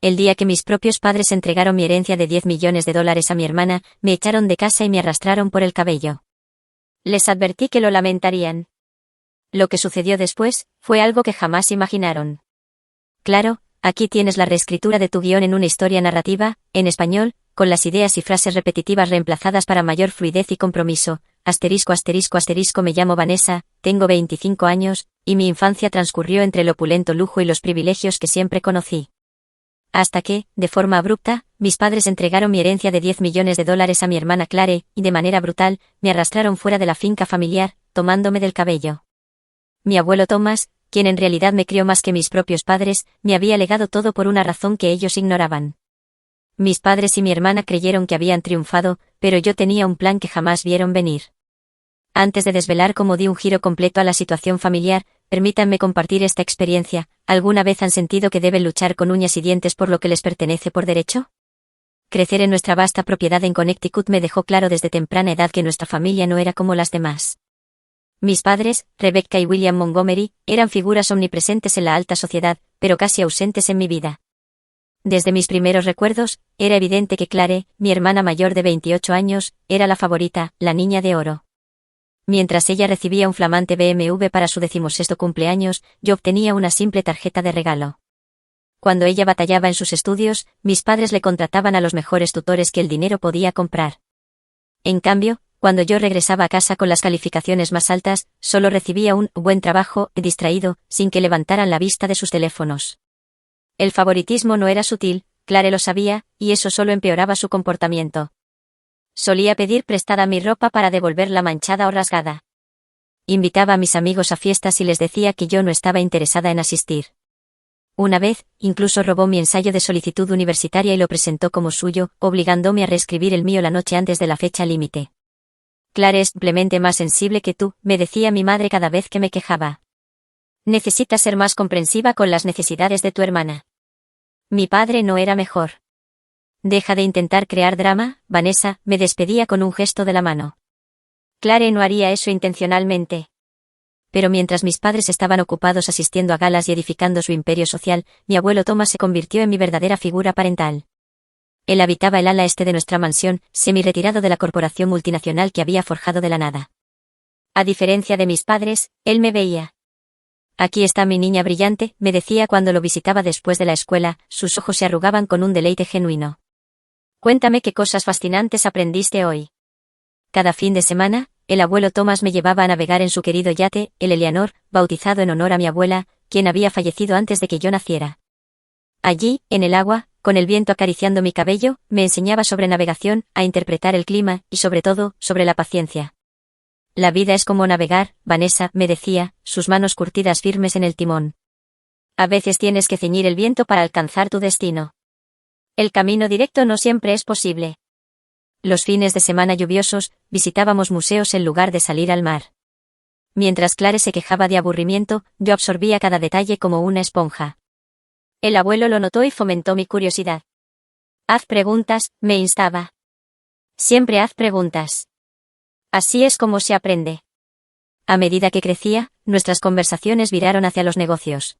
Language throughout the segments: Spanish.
el día que mis propios padres entregaron mi herencia de $10 millones a mi hermana, me echaron de casa y me arrastraron por el cabello. Les advertí que lo lamentarían. Lo que sucedió después fue algo que jamás imaginaron. Claro, aquí tienes la reescritura de tu guión en una historia narrativa, en español, con las ideas y frases repetitivas reemplazadas para mayor fluidez y compromiso. Me llamo Vanessa, tengo 25 años, y mi infancia transcurrió entre el opulento lujo y los privilegios que siempre conocí. Hasta que, de forma abrupta, mis padres entregaron mi herencia de $10 millones a mi hermana Clare, y de manera brutal, me arrastraron fuera de la finca familiar, tomándome del cabello. Mi abuelo Thomas, quien en realidad me crió más que mis propios padres, me había legado todo por una razón que ellos ignoraban. Mis padres y mi hermana creyeron que habían triunfado, pero yo tenía un plan que jamás vieron venir. Antes de desvelar cómo di un giro completo a la situación familiar, permítanme compartir esta experiencia. ¿Alguna vez han sentido que deben luchar con uñas y dientes por lo que les pertenece por derecho? Crecer en nuestra vasta propiedad en Connecticut me dejó claro desde temprana edad que nuestra familia no era como las demás. Mis padres, Rebecca y William Montgomery, eran figuras omnipresentes en la alta sociedad, pero casi ausentes en mi vida. Desde mis primeros recuerdos, era evidente que Clare, mi hermana mayor de 28 años, era la favorita, la niña de oro. Mientras ella recibía un flamante BMW para su 16º cumpleaños, yo obtenía una simple tarjeta de regalo. Cuando ella batallaba en sus estudios, mis padres le contrataban a los mejores tutores que el dinero podía comprar. En cambio, cuando yo regresaba a casa con las calificaciones más altas, solo recibía un buen trabajo, distraído, sin que levantaran la vista de sus teléfonos. El favoritismo no era sutil, Clare lo sabía, y eso solo empeoraba su comportamiento. Solía pedir prestada mi ropa para devolverla manchada o rasgada. Invitaba a mis amigos a fiestas y les decía que yo no estaba interesada en asistir. Una vez, incluso robó mi ensayo de solicitud universitaria y lo presentó como suyo, obligándome a reescribir el mío la noche antes de la fecha límite. Clare es simplemente más sensible que tú, me decía mi madre cada vez que me quejaba. Necesitas ser más comprensiva con las necesidades de tu hermana. Mi padre no era mejor. Deja de intentar crear drama, Vanessa, me despedía con un gesto de la mano. Clare no haría eso intencionalmente. Pero mientras mis padres estaban ocupados asistiendo a galas y edificando su imperio social, mi abuelo Thomas se convirtió en mi verdadera figura parental. Él habitaba el ala este de nuestra mansión, semi-retirado de la corporación multinacional que había forjado de la nada. A diferencia de mis padres, él me veía. Aquí está mi niña brillante, me decía cuando lo visitaba después de la escuela, sus ojos se arrugaban con un deleite genuino. Cuéntame qué cosas fascinantes aprendiste hoy. Cada fin de semana, el abuelo Thomas me llevaba a navegar en su querido yate, el Eleanor, bautizado en honor a mi abuela, quien había fallecido antes de que yo naciera. Allí, en el agua, con el viento acariciando mi cabello, me enseñaba sobre navegación, a interpretar el clima, y sobre todo, sobre la paciencia. La vida es como navegar, Vanessa, me decía, sus manos curtidas firmes en el timón. A veces tienes que ceñir el viento para alcanzar tu destino. El camino directo no siempre es posible. Los fines de semana lluviosos, visitábamos museos en lugar de salir al mar. Mientras Clare se quejaba de aburrimiento, yo absorbía cada detalle como una esponja. El abuelo lo notó y fomentó mi curiosidad. Haz preguntas, me instaba. Siempre haz preguntas. Así es como se aprende. A medida que crecía, nuestras conversaciones viraron hacia los negocios.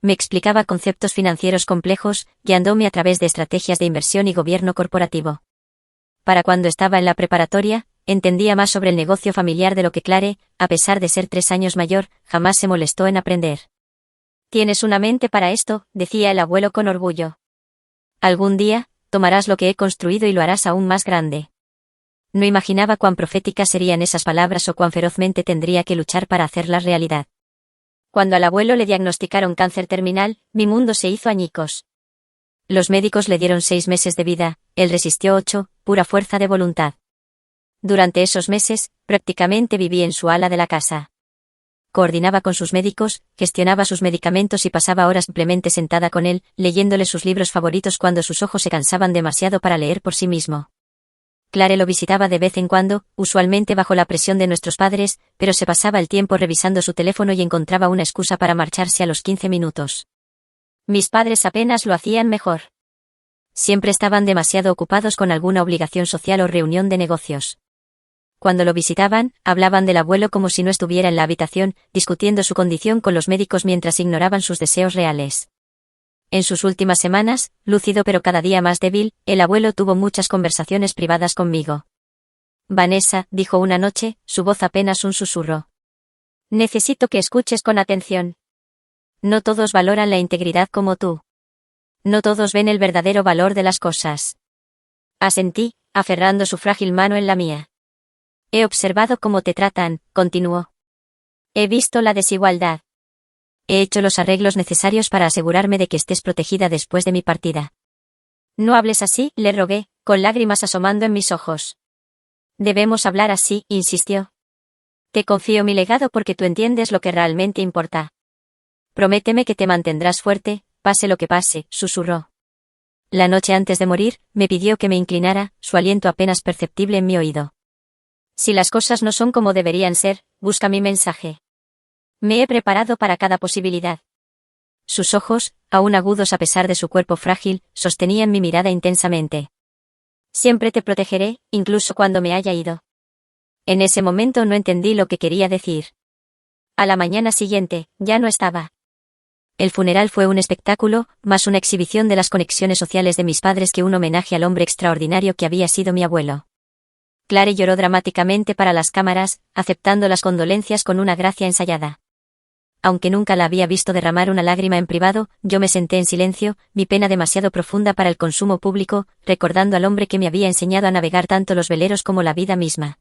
Me explicaba conceptos financieros complejos, guiándome a través de estrategias de inversión y gobierno corporativo. Para cuando estaba en la preparatoria, entendía más sobre el negocio familiar de lo que Clare, a pesar de ser 3 años mayor, jamás se molestó en aprender. Tienes una mente para esto, decía el abuelo con orgullo. Algún día, tomarás lo que he construido y lo harás aún más grande. No imaginaba cuán proféticas serían esas palabras o cuán ferozmente tendría que luchar para hacerlas realidad. Cuando al abuelo le diagnosticaron cáncer terminal, mi mundo se hizo añicos. Los médicos le dieron 6 meses de vida, él resistió 8, pura fuerza de voluntad. Durante esos meses, prácticamente viví en su ala de la casa. Coordinaba con sus médicos, gestionaba sus medicamentos y pasaba horas simplemente sentada con él, leyéndole sus libros favoritos cuando sus ojos se cansaban demasiado para leer por sí mismo. Clare lo visitaba de vez en cuando, usualmente bajo la presión de nuestros padres, pero se pasaba el tiempo revisando su teléfono y encontraba una excusa para marcharse a los 15 minutos. Mis padres apenas lo hacían mejor. Siempre estaban demasiado ocupados con alguna obligación social o reunión de negocios. Cuando lo visitaban, hablaban del abuelo como si no estuviera en la habitación, discutiendo su condición con los médicos mientras ignoraban sus deseos reales. En sus últimas semanas, lúcido pero cada día más débil, el abuelo tuvo muchas conversaciones privadas conmigo. Vanessa, dijo una noche, su voz apenas un susurro. Necesito que escuches con atención. No todos valoran la integridad como tú. No todos ven el verdadero valor de las cosas. Asentí, aferrando su frágil mano en la mía. He observado cómo te tratan, continuó. He visto la desigualdad. He hecho los arreglos necesarios para asegurarme de que estés protegida después de mi partida. No hables así, le rogué, con lágrimas asomando en mis ojos. Debemos hablar así, insistió. Te confío mi legado porque tú entiendes lo que realmente importa. Prométeme que te mantendrás fuerte, pase lo que pase, susurró. La noche antes de morir, me pidió que me inclinara, su aliento apenas perceptible en mi oído. Si las cosas no son como deberían ser, busca mi mensaje. Me he preparado para cada posibilidad. Sus ojos, aún agudos a pesar de su cuerpo frágil, sostenían mi mirada intensamente. Siempre te protegeré, incluso cuando me haya ido. En ese momento no entendí lo que quería decir. A la mañana siguiente, ya no estaba. El funeral fue un espectáculo, más una exhibición de las conexiones sociales de mis padres que un homenaje al hombre extraordinario que había sido mi abuelo. Clare lloró dramáticamente para las cámaras, aceptando las condolencias con una gracia ensayada. Aunque nunca la había visto derramar una lágrima en privado, yo me senté en silencio, mi pena demasiado profunda para el consumo público, recordando al hombre que me había enseñado a navegar tanto los veleros como la vida misma.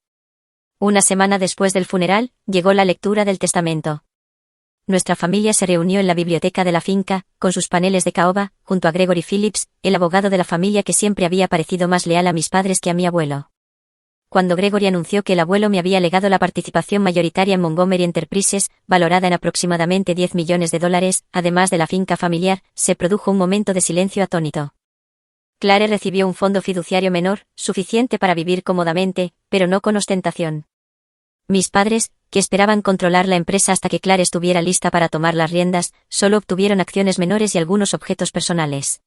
Una semana después del funeral, llegó la lectura del testamento. Nuestra familia se reunió en la biblioteca de la finca, con sus paneles de caoba, junto a Gregory Phillips, el abogado de la familia que siempre había parecido más leal a mis padres que a mi abuelo. Cuando Gregory anunció que el abuelo me había legado la participación mayoritaria en Montgomery Enterprises, valorada en aproximadamente $10 millones, además de la finca familiar, se produjo un momento de silencio atónito. Clare recibió un fondo fiduciario menor, suficiente para vivir cómodamente, pero no con ostentación. Mis padres, que esperaban controlar la empresa hasta que Clare estuviera lista para tomar las riendas, solo obtuvieron acciones menores y algunos objetos personales.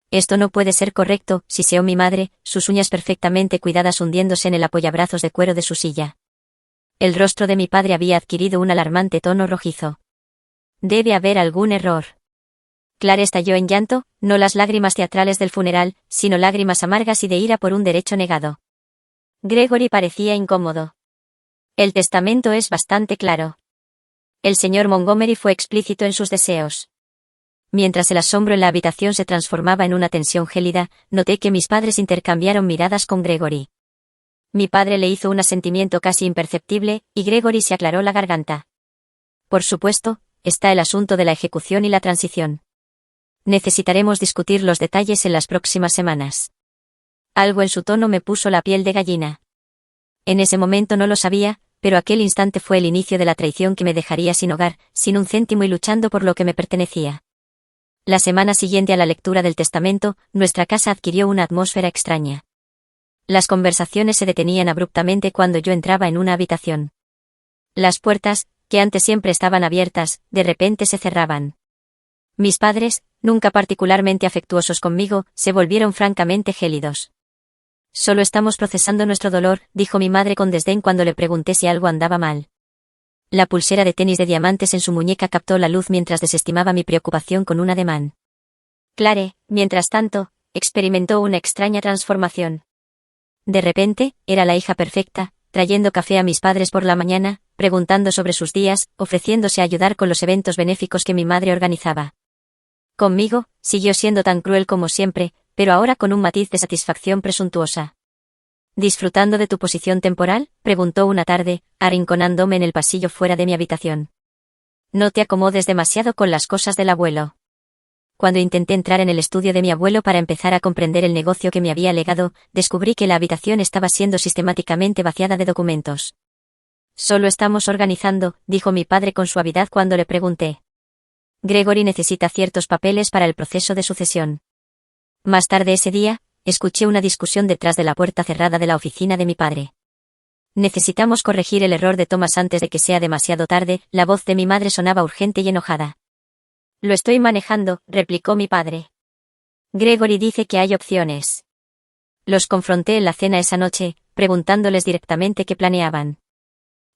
Esto no puede ser correcto, siseó mi madre, sus uñas perfectamente cuidadas hundiéndose en el apoyabrazos de cuero de su silla. El rostro de mi padre había adquirido un alarmante tono rojizo. Debe haber algún error. Clare estalló en llanto, no las lágrimas teatrales del funeral, sino lágrimas amargas y de ira por un derecho negado. Gregory parecía incómodo. El testamento es bastante claro. El señor Montgomery fue explícito en sus deseos. Mientras el asombro en la habitación se transformaba en una tensión gélida, noté que mis padres intercambiaron miradas con Gregory. Mi padre le hizo un asentimiento casi imperceptible, y Gregory se aclaró la garganta. Por supuesto, está el asunto de la ejecución y la transición. Necesitaremos discutir los detalles en las próximas semanas. Algo en su tono me puso la piel de gallina. En ese momento no lo sabía, pero aquel instante fue el inicio de la traición que me dejaría sin hogar, sin un céntimo y luchando por lo que me pertenecía. La semana siguiente a la lectura del testamento, nuestra casa adquirió una atmósfera extraña. Las conversaciones se detenían abruptamente cuando yo entraba en una habitación. Las puertas, que antes siempre estaban abiertas, de repente se cerraban. Mis padres, nunca particularmente afectuosos conmigo, se volvieron francamente gélidos. Solo estamos procesando nuestro dolor, dijo mi madre con desdén cuando le pregunté si algo andaba mal. La pulsera de tenis de diamantes en su muñeca captó la luz mientras desestimaba mi preocupación con un ademán. Clare, mientras tanto, experimentó una extraña transformación. De repente, era la hija perfecta, trayendo café a mis padres por la mañana, preguntando sobre sus días, ofreciéndose a ayudar con los eventos benéficos que mi madre organizaba. Conmigo, siguió siendo tan cruel como siempre, pero ahora con un matiz de satisfacción presuntuosa. ¿Disfrutando de tu posición temporal?, preguntó una tarde, arrinconándome en el pasillo fuera de mi habitación. No te acomodes demasiado con las cosas del abuelo. Cuando intenté entrar en el estudio de mi abuelo para empezar a comprender el negocio que me había legado, descubrí que la habitación estaba siendo sistemáticamente vaciada de documentos. Solo estamos organizando, dijo mi padre con suavidad cuando le pregunté. Gregory necesita ciertos papeles para el proceso de sucesión. Más tarde ese día, escuché una discusión detrás de la puerta cerrada de la oficina de mi padre. Necesitamos corregir el error de Thomas antes de que sea demasiado tarde, la voz de mi madre sonaba urgente y enojada. Lo estoy manejando, replicó mi padre. Gregory dice que hay opciones. Los confronté en la cena esa noche, preguntándoles directamente qué planeaban.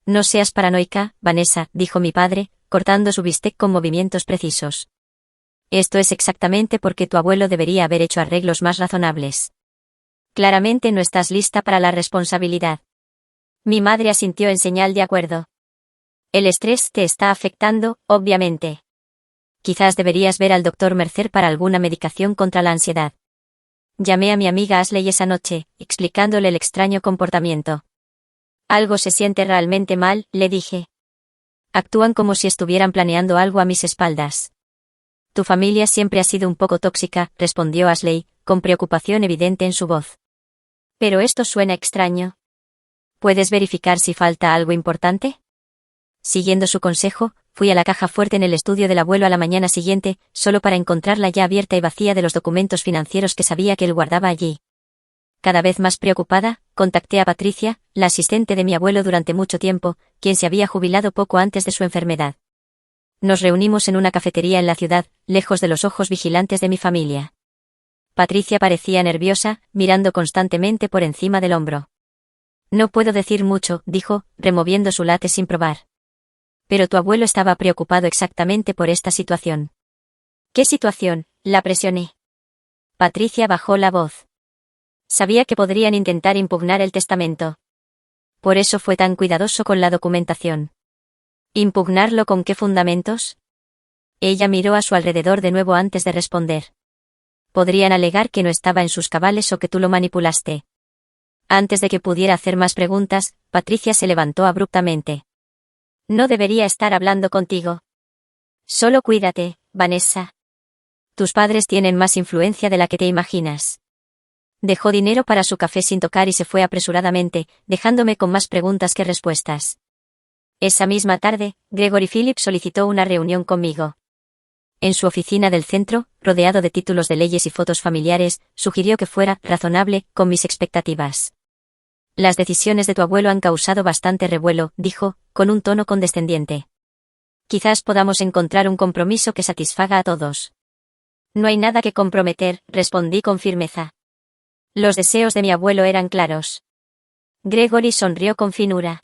No seas paranoica, Vanessa, dijo mi padre, cortando su bistec con movimientos precisos. Esto es exactamente porque tu abuelo debería haber hecho arreglos más razonables. Claramente no estás lista para la responsabilidad. Mi madre asintió en señal de acuerdo. El estrés te está afectando, obviamente. Quizás deberías ver al doctor Mercer para alguna medicación contra la ansiedad. Llamé a mi amiga Ashley esa noche, explicándole el extraño comportamiento. Algo se siente realmente mal, le dije. Actúan como si estuvieran planeando algo a mis espaldas. Tu familia siempre ha sido un poco tóxica, respondió Ashley, con preocupación evidente en su voz. Pero esto suena extraño. ¿Puedes verificar si falta algo importante? Siguiendo su consejo, fui a la caja fuerte en el estudio del abuelo a la mañana siguiente, solo para encontrarla ya abierta y vacía de los documentos financieros que sabía que él guardaba allí. Cada vez más preocupada, contacté a Patricia, la asistente de mi abuelo durante mucho tiempo, quien se había jubilado poco antes de su enfermedad. Nos reunimos en una cafetería en la ciudad, lejos de los ojos vigilantes de mi familia. Patricia parecía nerviosa, mirando constantemente por encima del hombro. No puedo decir mucho, dijo, removiendo su látex sin probar. Pero tu abuelo estaba preocupado exactamente por esta situación. ¿Qué situación? La presioné. Patricia bajó la voz. Sabía que podrían intentar impugnar el testamento. Por eso fue tan cuidadoso con la documentación. ¿Impugnarlo con qué fundamentos? Ella miró a su alrededor de nuevo antes de responder. Podrían alegar que no estaba en sus cabales o que tú lo manipulaste. Antes de que pudiera hacer más preguntas, Patricia se levantó abruptamente. No debería estar hablando contigo. Solo cuídate, Vanessa. Tus padres tienen más influencia de la que te imaginas. Dejó dinero para su café sin tocar y se fue apresuradamente, dejándome con más preguntas que respuestas. Esa misma tarde, Gregory Phillips solicitó una reunión conmigo. En su oficina del centro, rodeado de títulos de leyes y fotos familiares, sugirió que fuera razonable con mis expectativas. Las decisiones de tu abuelo han causado bastante revuelo, dijo, con un tono condescendiente. Quizás podamos encontrar un compromiso que satisfaga a todos. No hay nada que comprometer, respondí con firmeza. Los deseos de mi abuelo eran claros. Gregory sonrió con finura.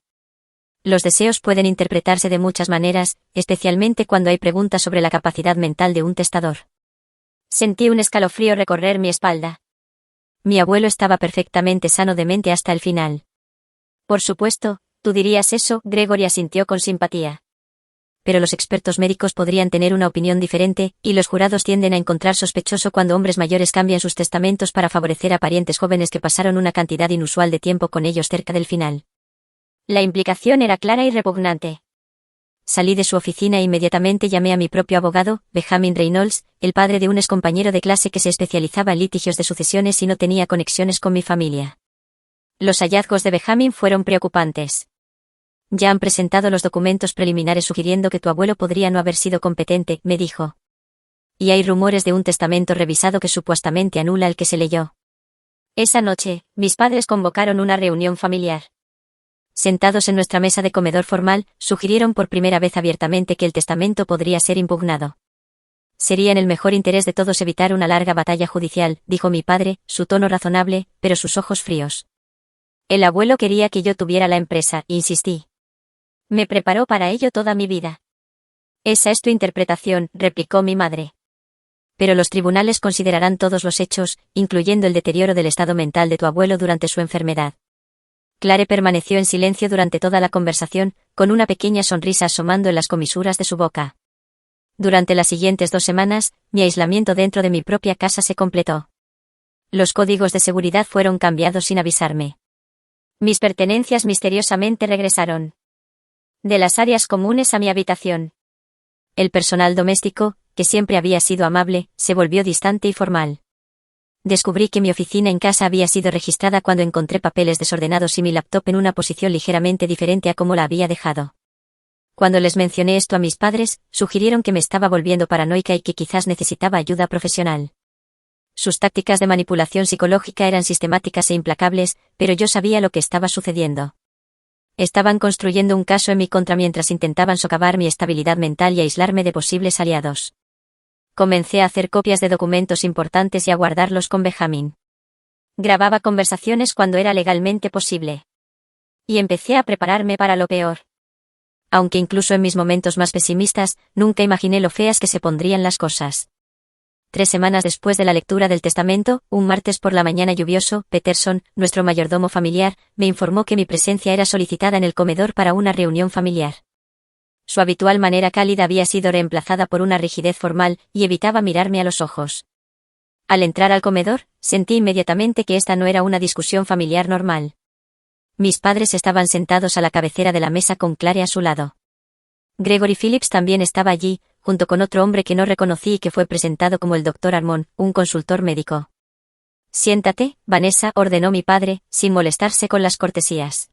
Los deseos pueden interpretarse de muchas maneras, especialmente cuando hay preguntas sobre la capacidad mental de un testador. Sentí un escalofrío recorrer mi espalda. Mi abuelo estaba perfectamente sano de mente hasta el final. Por supuesto, tú dirías eso, Gregory asintió con simpatía. Pero los expertos médicos podrían tener una opinión diferente, y los jurados tienden a encontrar sospechoso cuando hombres mayores cambian sus testamentos para favorecer a parientes jóvenes que pasaron una cantidad inusual de tiempo con ellos cerca del final. La implicación era clara y repugnante. Salí de su oficina e inmediatamente llamé a mi propio abogado, Benjamin Reynolds, el padre de un excompañero de clase que se especializaba en litigios de sucesiones y no tenía conexiones con mi familia. Los hallazgos de Benjamin fueron preocupantes. Ya han presentado los documentos preliminares sugiriendo que tu abuelo podría no haber sido competente, me dijo. Y hay rumores de un testamento revisado que supuestamente anula el que se leyó. Esa noche, mis padres convocaron una reunión familiar. Sentados en nuestra mesa de comedor formal, sugirieron por primera vez abiertamente que el testamento podría ser impugnado. Sería en el mejor interés de todos evitar una larga batalla judicial, dijo mi padre, su tono razonable, pero sus ojos fríos. El abuelo quería que yo tuviera la empresa, insistí. Me preparó para ello toda mi vida. Esa es tu interpretación, replicó mi madre. Pero los tribunales considerarán todos los hechos, incluyendo el deterioro del estado mental de tu abuelo durante su enfermedad. Clare permaneció en silencio durante toda la conversación, con una pequeña sonrisa asomando en las comisuras de su boca. Durante las siguientes 2 semanas, mi aislamiento dentro de mi propia casa se completó. Los códigos de seguridad fueron cambiados sin avisarme. Mis pertenencias misteriosamente regresaron. De las áreas comunes a mi habitación. El personal doméstico, que siempre había sido amable, se volvió distante y formal. Descubrí que mi oficina en casa había sido registrada cuando encontré papeles desordenados y mi laptop en una posición ligeramente diferente a como la había dejado. Cuando les mencioné esto a mis padres, sugirieron que me estaba volviendo paranoica y que quizás necesitaba ayuda profesional. Sus tácticas de manipulación psicológica eran sistemáticas e implacables, pero yo sabía lo que estaba sucediendo. Estaban construyendo un caso en mi contra mientras intentaban socavar mi estabilidad mental y aislarme de posibles aliados. Comencé a hacer copias de documentos importantes y a guardarlos con Benjamin. Grababa conversaciones cuando era legalmente posible. Y empecé a prepararme para lo peor. Aunque incluso en mis momentos más pesimistas, nunca imaginé lo feas que se pondrían las cosas. 3 semanas después de la lectura del testamento, un martes por la mañana lluvioso, Peterson, nuestro mayordomo familiar, me informó que mi presencia era solicitada en el comedor para una reunión familiar. Su habitual manera cálida había sido reemplazada por una rigidez formal, y evitaba mirarme a los ojos. Al entrar al comedor, sentí inmediatamente que esta no era una discusión familiar normal. Mis padres estaban sentados a la cabecera de la mesa con Clare a su lado. Gregory Phillips también estaba allí, junto con otro hombre que no reconocí y que fue presentado como el Dr. Armond, un consultor médico. «Siéntate, Vanessa», ordenó mi padre, sin molestarse con las cortesías.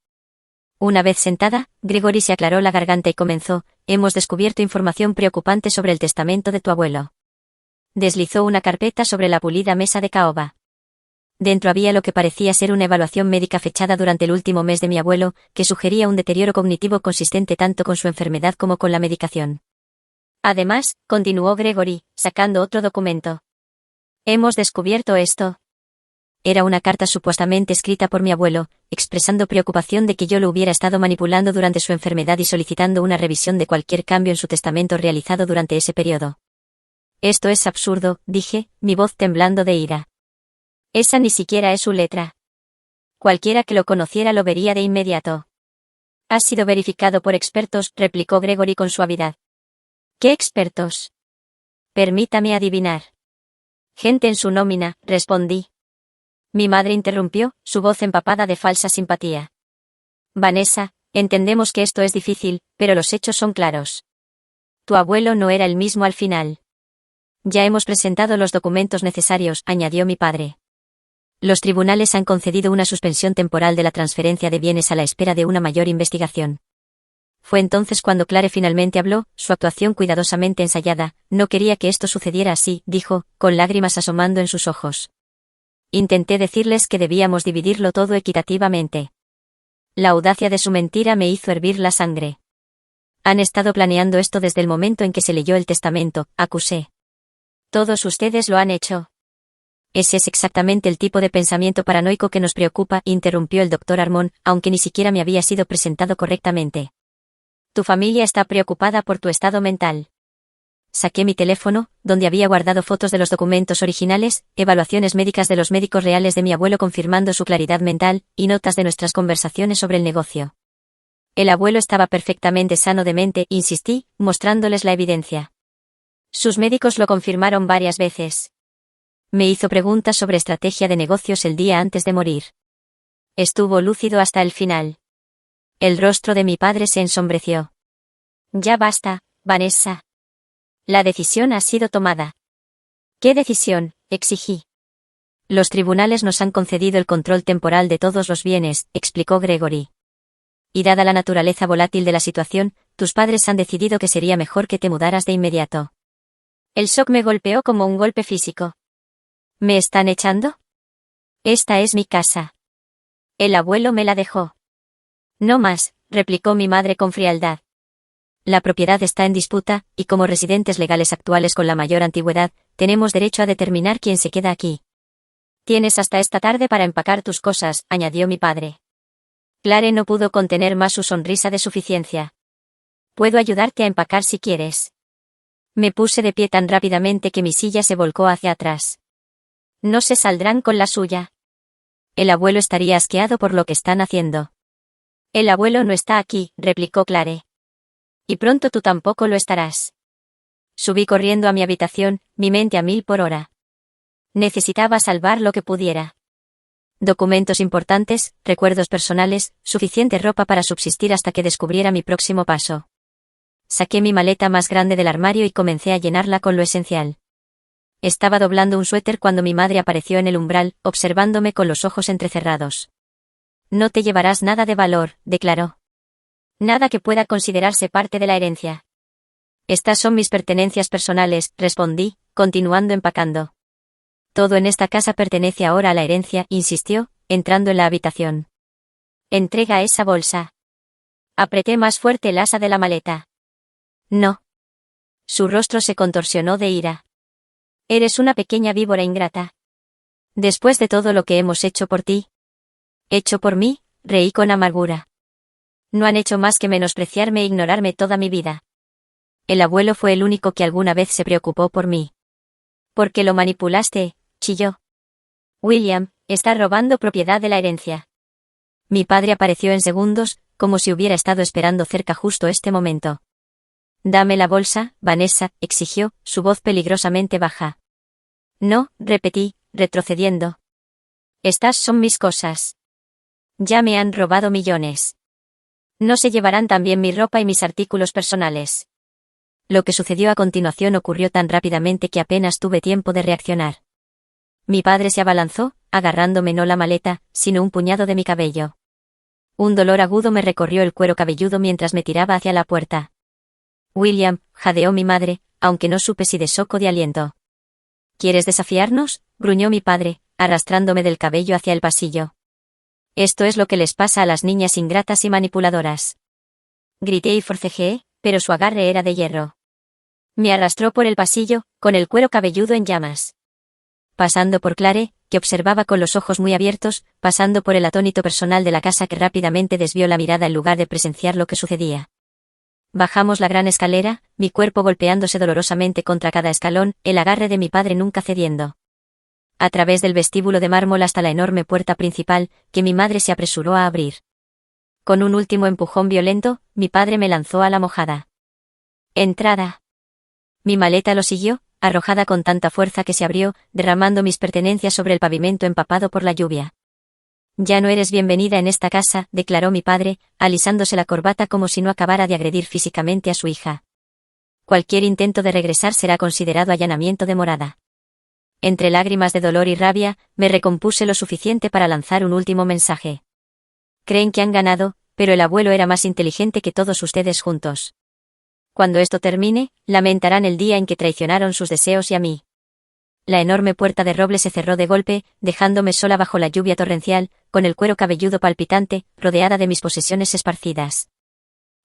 Una vez sentada, Gregory se aclaró la garganta y comenzó: «Hemos descubierto información preocupante sobre el testamento de tu abuelo». Deslizó una carpeta sobre la pulida mesa de caoba. Dentro había lo que parecía ser una evaluación médica fechada durante el último mes de mi abuelo, que sugería un deterioro cognitivo consistente tanto con su enfermedad como con la medicación. Además, continuó Gregory, sacando otro documento. «Hemos descubierto esto». Era una carta supuestamente escrita por mi abuelo, expresando preocupación de que yo lo hubiera estado manipulando durante su enfermedad y solicitando una revisión de cualquier cambio en su testamento realizado durante ese periodo. «Esto es absurdo», dije, mi voz temblando de ira. «Esa ni siquiera es su letra. Cualquiera que lo conociera lo vería de inmediato». «Ha sido verificado por expertos», replicó Gregory con suavidad. «¿Qué expertos?» «Permítame adivinar». «Gente en su nómina», respondí. Mi madre interrumpió, su voz empapada de falsa simpatía. «Vanessa, entendemos que esto es difícil, pero los hechos son claros. Tu abuelo no era el mismo al final». «Ya hemos presentado los documentos necesarios», añadió mi padre. «Los tribunales han concedido una suspensión temporal de la transferencia de bienes a la espera de una mayor investigación». Fue entonces cuando Clare finalmente habló, su actuación cuidadosamente ensayada. «No quería que esto sucediera así», dijo, con lágrimas asomando en sus ojos. «Intenté decirles que debíamos dividirlo todo equitativamente». La audacia de su mentira me hizo hervir la sangre. «Han estado planeando esto desde el momento en que se leyó el testamento», acusé. «Todos ustedes lo han hecho». «Ese es exactamente el tipo de pensamiento paranoico que nos preocupa», interrumpió el Dr. Armond, aunque ni siquiera me había sido presentado correctamente. «Tu familia está preocupada por tu estado mental». Saqué mi teléfono, donde había guardado fotos de los documentos originales, evaluaciones médicas de los médicos reales de mi abuelo confirmando su claridad mental, y notas de nuestras conversaciones sobre el negocio. «El abuelo estaba perfectamente sano de mente», insistí, mostrándoles la evidencia. «Sus médicos lo confirmaron varias veces». Me hizo preguntas sobre estrategia de negocios el día antes de morir. Estuvo lúcido hasta el final. El rostro de mi padre se ensombreció. «Ya basta, Vanessa. La decisión ha sido tomada». «¿Qué decisión?», exigí. «Los tribunales nos han concedido el control temporal de todos los bienes», explicó Gregory. «Y dada la naturaleza volátil de la situación, tus padres han decidido que sería mejor que te mudaras de inmediato». El shock me golpeó como un golpe físico. «¿Me están echando? Esta es mi casa. El abuelo me la dejó». «No más», replicó mi madre con frialdad. «La propiedad está en disputa, y como residentes legales actuales con la mayor antigüedad, tenemos derecho a determinar quién se queda aquí». «Tienes hasta esta tarde para empacar tus cosas», añadió mi padre. Clare no pudo contener más su sonrisa de suficiencia. «Puedo ayudarte a empacar si quieres». Me puse de pie tan rápidamente que mi silla se volcó hacia atrás. «No se saldrán con la suya. El abuelo estaría asqueado por lo que están haciendo». «El abuelo no está aquí», replicó Clare. «Y pronto tú tampoco lo estarás». Subí corriendo a mi habitación, mi mente a 1000 por hora. Necesitaba salvar lo que pudiera. Documentos importantes, recuerdos personales, suficiente ropa para subsistir hasta que descubriera mi próximo paso. Saqué mi maleta más grande del armario y comencé a llenarla con lo esencial. Estaba doblando un suéter cuando mi madre apareció en el umbral, observándome con los ojos entrecerrados. «No te llevarás nada de valor», declaró. «Nada que pueda considerarse parte de la herencia». «Estas son mis pertenencias personales», respondí, continuando empacando. «Todo en esta casa pertenece ahora a la herencia», insistió, entrando en la habitación. «Entrega esa bolsa». Apreté más fuerte el asa de la maleta. «No». Su rostro se contorsionó de ira. «Eres una pequeña víbora ingrata. Después de todo lo que hemos hecho por ti». «¿Hecho por mí?», reí con amargura. «No han hecho más que menospreciarme e ignorarme toda mi vida. El abuelo fue el único que alguna vez se preocupó por mí». Porque lo manipulaste, chilló. William, está robando propiedad de la herencia. Mi padre apareció en segundos, como si hubiera estado esperando cerca justo este momento. Dame la bolsa, Vanessa, exigió, su voz peligrosamente baja. No, repetí, retrocediendo. Estas son mis cosas. Ya me han robado millones. No se llevarán también mi ropa y mis artículos personales. Lo que sucedió a continuación ocurrió tan rápidamente que apenas tuve tiempo de reaccionar. Mi padre se abalanzó, agarrándome no la maleta, sino un puñado de mi cabello. Un dolor agudo me recorrió el cuero cabelludo mientras me tiraba hacia la puerta. William, jadeó mi madre, aunque no supe si de shock o de aliento. ¿Quieres desafiarnos?, gruñó mi padre, arrastrándome del cabello hacia el pasillo. Esto es lo que les pasa a las niñas ingratas y manipuladoras. Grité y forcejeé, pero su agarre era de hierro. Me arrastró por el pasillo, con el cuero cabelludo en llamas. Pasando por Clare, que observaba con los ojos muy abiertos, pasando por el atónito personal de la casa que rápidamente desvió la mirada en lugar de presenciar lo que sucedía. Bajamos la gran escalera, mi cuerpo golpeándose dolorosamente contra cada escalón, el agarre de mi padre nunca cediendo. A través del vestíbulo de mármol hasta la enorme puerta principal, que mi madre se apresuró a abrir. Con un último empujón violento, mi padre me lanzó a la mojada. Entrada. Mi maleta lo siguió, arrojada con tanta fuerza que se abrió, derramando mis pertenencias sobre el pavimento empapado por la lluvia. Ya no eres bienvenida en esta casa, declaró mi padre, alisándose la corbata como si no acabara de agredir físicamente a su hija. Cualquier intento de regresar será considerado allanamiento de morada. Entre lágrimas de dolor y rabia, me recompuse lo suficiente para lanzar un último mensaje. Creen que han ganado, pero el abuelo era más inteligente que todos ustedes juntos. Cuando esto termine, lamentarán el día en que traicionaron sus deseos y a mí. La enorme puerta de roble se cerró de golpe, dejándome sola bajo la lluvia torrencial, con el cuero cabelludo palpitante, rodeada de mis posesiones esparcidas.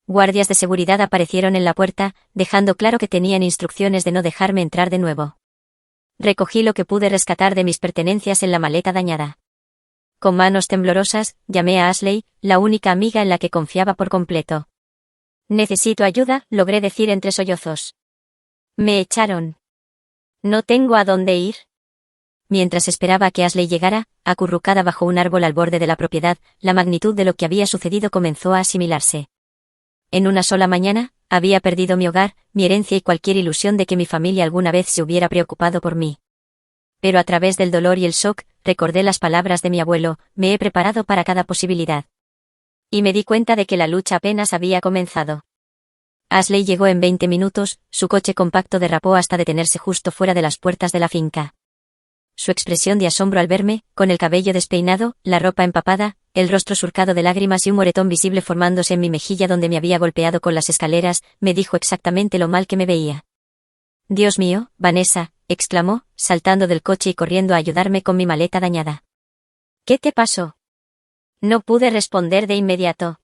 Guardias de seguridad aparecieron en la puerta, dejando claro que tenían instrucciones de no dejarme entrar de nuevo. Recogí lo que pude rescatar de mis pertenencias en la maleta dañada. Con manos temblorosas, llamé a Ashley, la única amiga en la que confiaba por completo. Necesito ayuda, logré decir entre sollozos. Me echaron. No tengo a dónde ir. Mientras esperaba a que Ashley llegara, acurrucada bajo un árbol al borde de la propiedad, la magnitud de lo que había sucedido comenzó a asimilarse. En una sola mañana, había perdido mi hogar, mi herencia y cualquier ilusión de que mi familia alguna vez se hubiera preocupado por mí. Pero a través del dolor y el shock, recordé las palabras de mi abuelo, me he preparado para cada posibilidad. Y me di cuenta de que la lucha apenas había comenzado. Ashley llegó en 20 minutos, su coche compacto derrapó hasta detenerse justo fuera de las puertas de la finca. Su expresión de asombro al verme, con el cabello despeinado, la ropa empapada, el rostro surcado de lágrimas y un moretón visible formándose en mi mejilla donde me había golpeado con las escaleras, me dijo exactamente lo mal que me veía. Dios mío, Vanessa, exclamó, saltando del coche y corriendo a ayudarme con mi maleta dañada. ¿Qué te pasó? No pude responder de inmediato.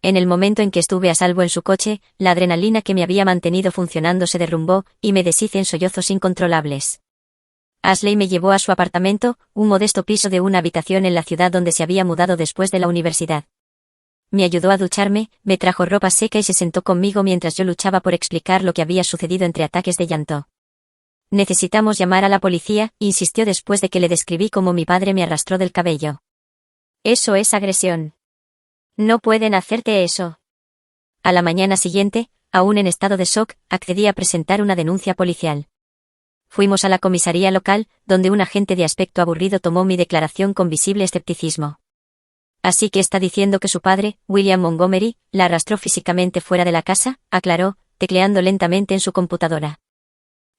En el momento en que estuve a salvo en su coche, la adrenalina que me había mantenido funcionando se derrumbó, y me deshice en sollozos incontrolables. Ashley me llevó a su apartamento, un modesto piso de una habitación en la ciudad donde se había mudado después de la universidad. Me ayudó a ducharme, me trajo ropa seca y se sentó conmigo mientras yo luchaba por explicar lo que había sucedido entre ataques de llanto. Necesitamos llamar a la policía, insistió después de que le describí cómo mi padre me arrastró del cabello. Eso es agresión. No pueden hacerte eso. A la mañana siguiente, aún en estado de shock, accedí a presentar una denuncia policial. Fuimos a la comisaría local, donde un agente de aspecto aburrido tomó mi declaración con visible escepticismo. Así que está diciendo que su padre, William Montgomery, la arrastró físicamente fuera de la casa, aclaró, tecleando lentamente en su computadora.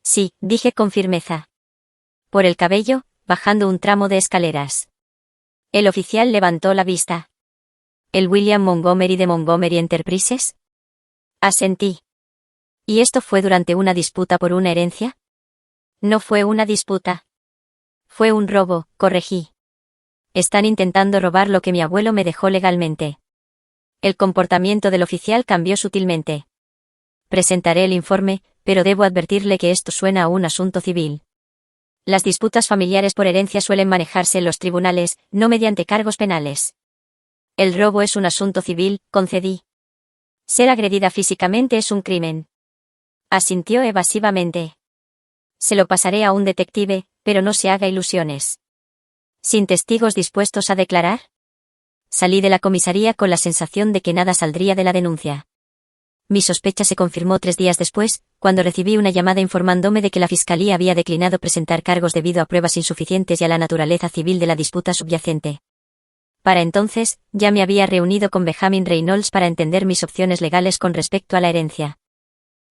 Sí, dije con firmeza. Por el cabello, bajando un tramo de escaleras. El oficial levantó la vista. ¿El William Montgomery de Montgomery Enterprises? Asentí. ¿Y esto fue durante una disputa por una herencia? No fue una disputa. Fue un robo, corregí. Están intentando robar lo que mi abuelo me dejó legalmente. El comportamiento del oficial cambió sutilmente. Presentaré el informe, pero debo advertirle que esto suena a un asunto civil. Las disputas familiares por herencia suelen manejarse en los tribunales, no mediante cargos penales. El robo es un asunto civil, concedí. Ser agredida físicamente es un crimen. Asintió evasivamente. Se lo pasaré a un detective, pero no se haga ilusiones. ¿Sin testigos dispuestos a declarar? Salí de la comisaría con la sensación de que nada saldría de la denuncia. Mi sospecha se confirmó 3 días después, cuando recibí una llamada informándome de que la Fiscalía había declinado presentar cargos debido a pruebas insuficientes y a la naturaleza civil de la disputa subyacente. Para entonces, ya me había reunido con Benjamin Reynolds para entender mis opciones legales con respecto a la herencia.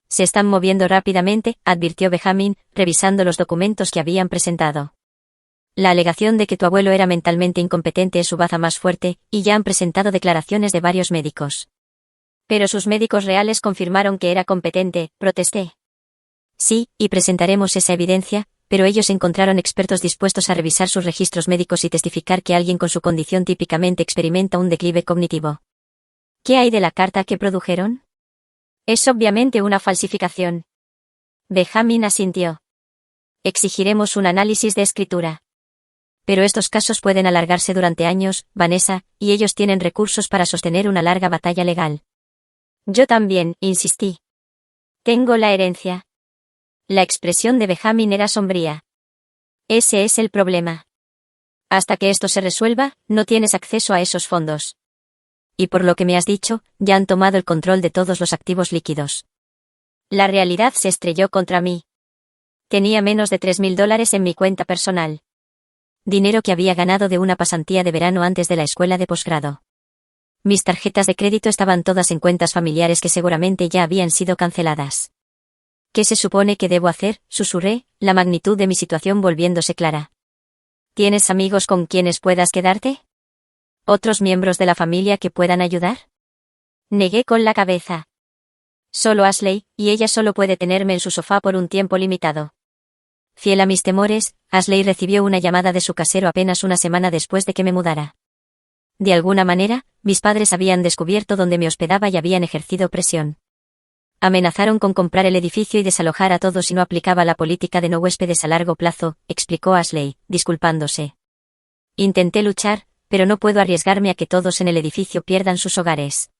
Se están moviendo rápidamente, advirtió Benjamin, revisando los documentos que habían presentado. La alegación de que tu abuelo era mentalmente incompetente es su baza más fuerte, y ya han presentado declaraciones de varios médicos. Pero sus médicos reales confirmaron que era competente, protesté. Sí, y presentaremos esa evidencia, pero ellos encontraron expertos dispuestos a revisar sus registros médicos y testificar que alguien con su condición típicamente experimenta un declive cognitivo. ¿Qué hay de la carta que produjeron? Es obviamente una falsificación. Benjamin asintió. Exigiremos un análisis de escritura. Pero estos casos pueden alargarse durante años, Vanessa, y ellos tienen recursos para sostener una larga batalla legal. Yo también, insistí. Tengo la herencia. La expresión de Benjamin era sombría. Ese es el problema. Hasta que esto se resuelva, no tienes acceso a esos fondos. Y por lo que me has dicho, ya han tomado el control de todos los activos líquidos. La realidad se estrelló contra mí. Tenía menos de $3.000 en mi cuenta personal. Dinero que había ganado de una pasantía de verano antes de la escuela de posgrado. Mis tarjetas de crédito estaban todas en cuentas familiares que seguramente ya habían sido canceladas. ¿Qué se supone que debo hacer?, susurré, la magnitud de mi situación volviéndose clara. ¿Tienes amigos con quienes puedas quedarte? ¿Otros miembros de la familia que puedan ayudar? Negué con la cabeza. Solo Ashley, y ella solo puede tenerme en su sofá por un tiempo limitado. Fiel a mis temores, Ashley recibió una llamada de su casero apenas una semana después de que me mudara. De alguna manera, mis padres habían descubierto dónde me hospedaba y habían ejercido presión. Amenazaron con comprar el edificio y desalojar a todos si no aplicaba la política de no huéspedes a largo plazo, explicó Ashley, disculpándose. Intenté luchar, pero no puedo arriesgarme a que todos en el edificio pierdan sus hogares.